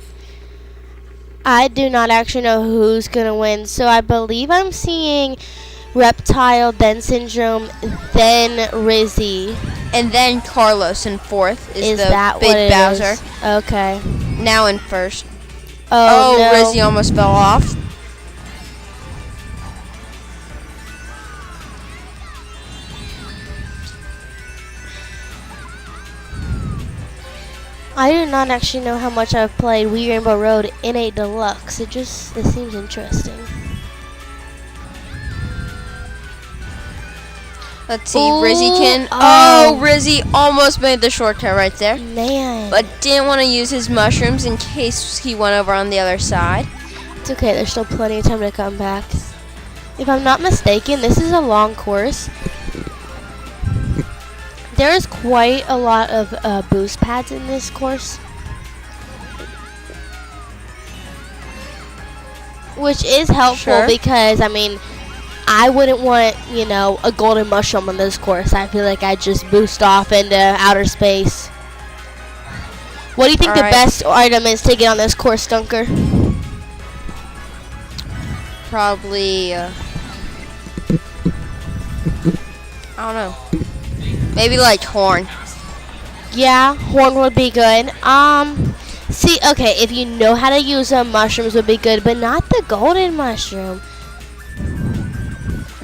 I do not actually know who's going to win, so I believe I'm seeing Reptile, then Syndrome, then Rizzie. And then Carlos in 4th is the that big what it Bowser. is? Okay. Now in 1st. Oh, no. Rizzie almost fell off. I do not actually know how much I've played Wii Rainbow Road in a deluxe. It seems interesting. Let's see, Ooh, Rizzie can. oh. Oh, Rizzie almost made the shortcut right there. Man. But didn't want to use his mushrooms in case he went over on the other side. It's okay, there's still plenty of time to come back. If I'm not mistaken, this is a long course. There is quite a lot of boost pads in this course. Which is helpful Sure. because, I mean, I wouldn't want, a golden mushroom on this course. I feel like I'd just boost off into outer space. What do you think the Alright. best item is to get on this course, Dunker? Probably, I don't know. Maybe like Horn. Yeah, horn would be good. See, okay, if you know how to use them, mushrooms would be good, but not the golden mushroom.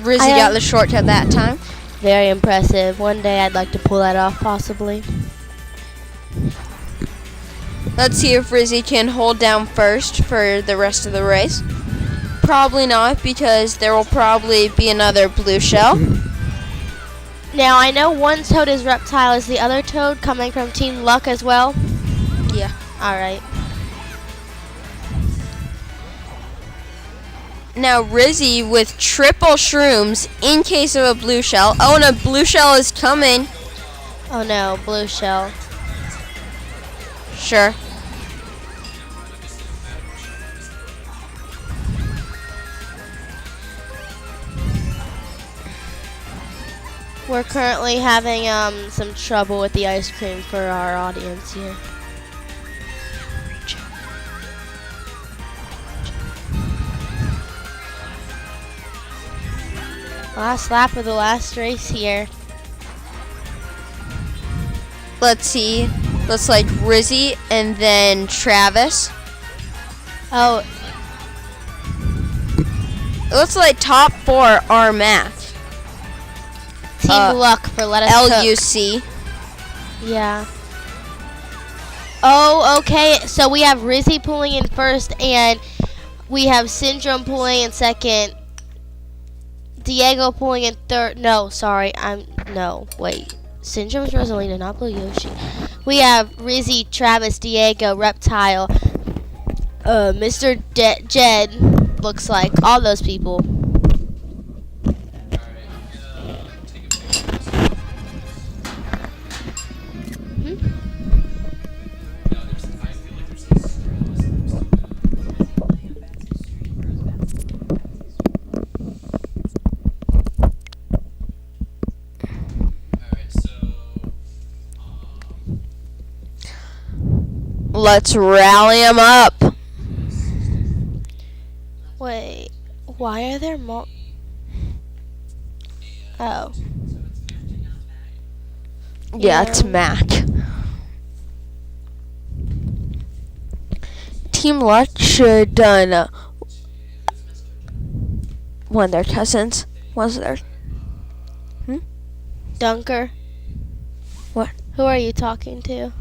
Rizzie I, got the shortcut that time. Very impressive. One day I'd like to pull that off, possibly. Let's see if Rizzie can hold down first for the rest of the race. Probably not, because there will probably be another blue shell. Now, I know one toad is Reptile. Is the other toad coming from Team Luck as well? Yeah. Alright. Now Rizzie with triple shrooms in case of a blue shell. Oh, and a blue shell is coming. Oh no, blue shell. Sure. We're currently having some trouble with the ice cream for our audience here. Last lap of the last race here. Let's see. Looks like Rizzie and then Travis. Oh, It looks like top 4 are Mac. Team Luck for Let Us Cook. LUC. Yeah. Oh, okay. So we have Rizzie pulling in first, and we have Syndrome pulling in second. Diego pulling in third. No, sorry. Wait. Syndrome's Rosalina, not Blue Yoshi. We have Rizzie, Travis, Diego, Reptile, Mr. Jed, looks like. All those people. Let's rally them up. Wait, why are there more? Oh. Yeah, it's Mac. Team Luck should done one of their cousins. Was there? Dunker. What? Who are you talking to?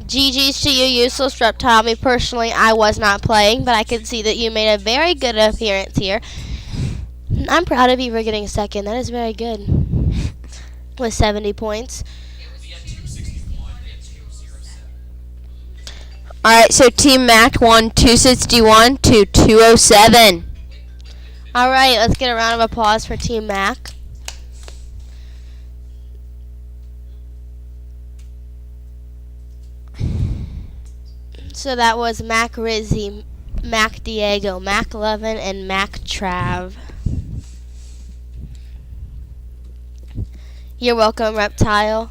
GG's to you, useless Reptile. Me personally, I was not playing, but I could see that you made a very good appearance here. I'm proud of you for getting second. That is very good. With 70 points. Alright, so Team Mac won 261 to 207. Alright, let's get a round of applause for Team Mac. So that was Mac Rizzie, Mac Diego, Mac Levin, and Mac Trav. You're welcome, Reptile.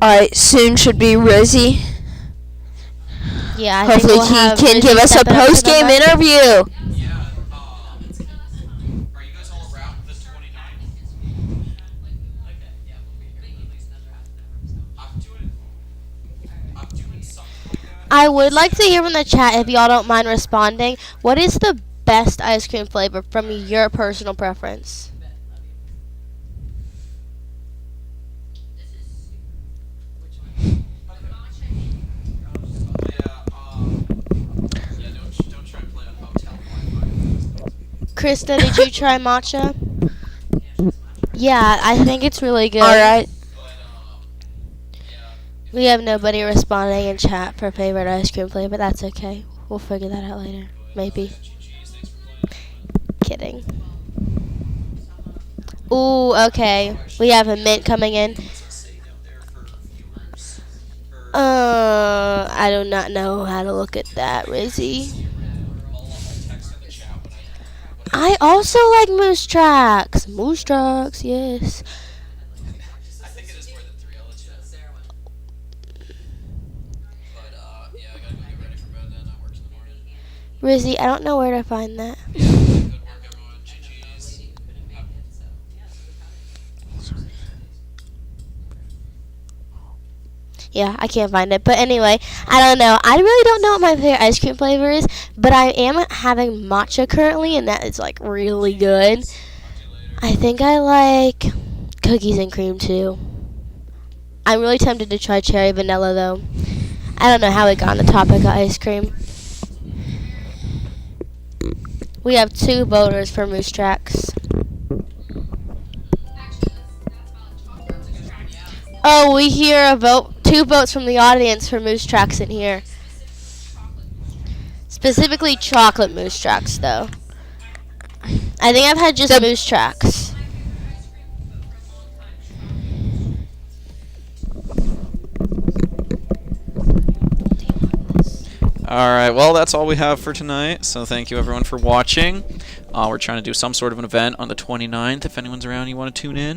Alright, soon should be Rizzie. Yeah, I Hopefully think we'll have he can Rizzie give us a stepping up to the post-game mic. interview. Yeah. Are you guys all around the 29th? I'm doing something like that. I would like to hear from the chat, if y'all don't mind responding, what is the best ice cream flavor from your personal preference? Don't try to play on hotel Wi-Fi. Krista, did you try matcha? Yeah, I think it's really good. Alright. We have nobody responding in chat for favorite ice cream flavor. That's okay. We'll figure that out later. Maybe. Kidding. Ooh, okay. We have a mint coming in. I do not know how to look at that, Rizzie. I also like Moose Tracks. Moose Tracks, yes. I think it is more than 3 LHS. But, yeah, I gotta go get ready for bed then. I work in the morning. Rizzie, I don't know where to find that. Good work, everyone. GG's. Yeah, I can't find it. But anyway, I don't know. I really don't know what my favorite ice cream flavor is, but I am having matcha currently, and that is like really good. I think I like cookies and cream too. I'm really tempted to try cherry vanilla though. I don't know how we got on the topic of ice cream. We have 2 voters for Moose Tracks. Oh, we hear a vote. 2 votes from the audience for Moose Tracks in here. Specifically chocolate Moose Tracks, though. I think I've had just Moose Tracks. Alright, well, that's all we have for tonight, so thank you everyone for watching. We're trying to do some sort of an event on the 29th. If anyone's around, you want to tune in.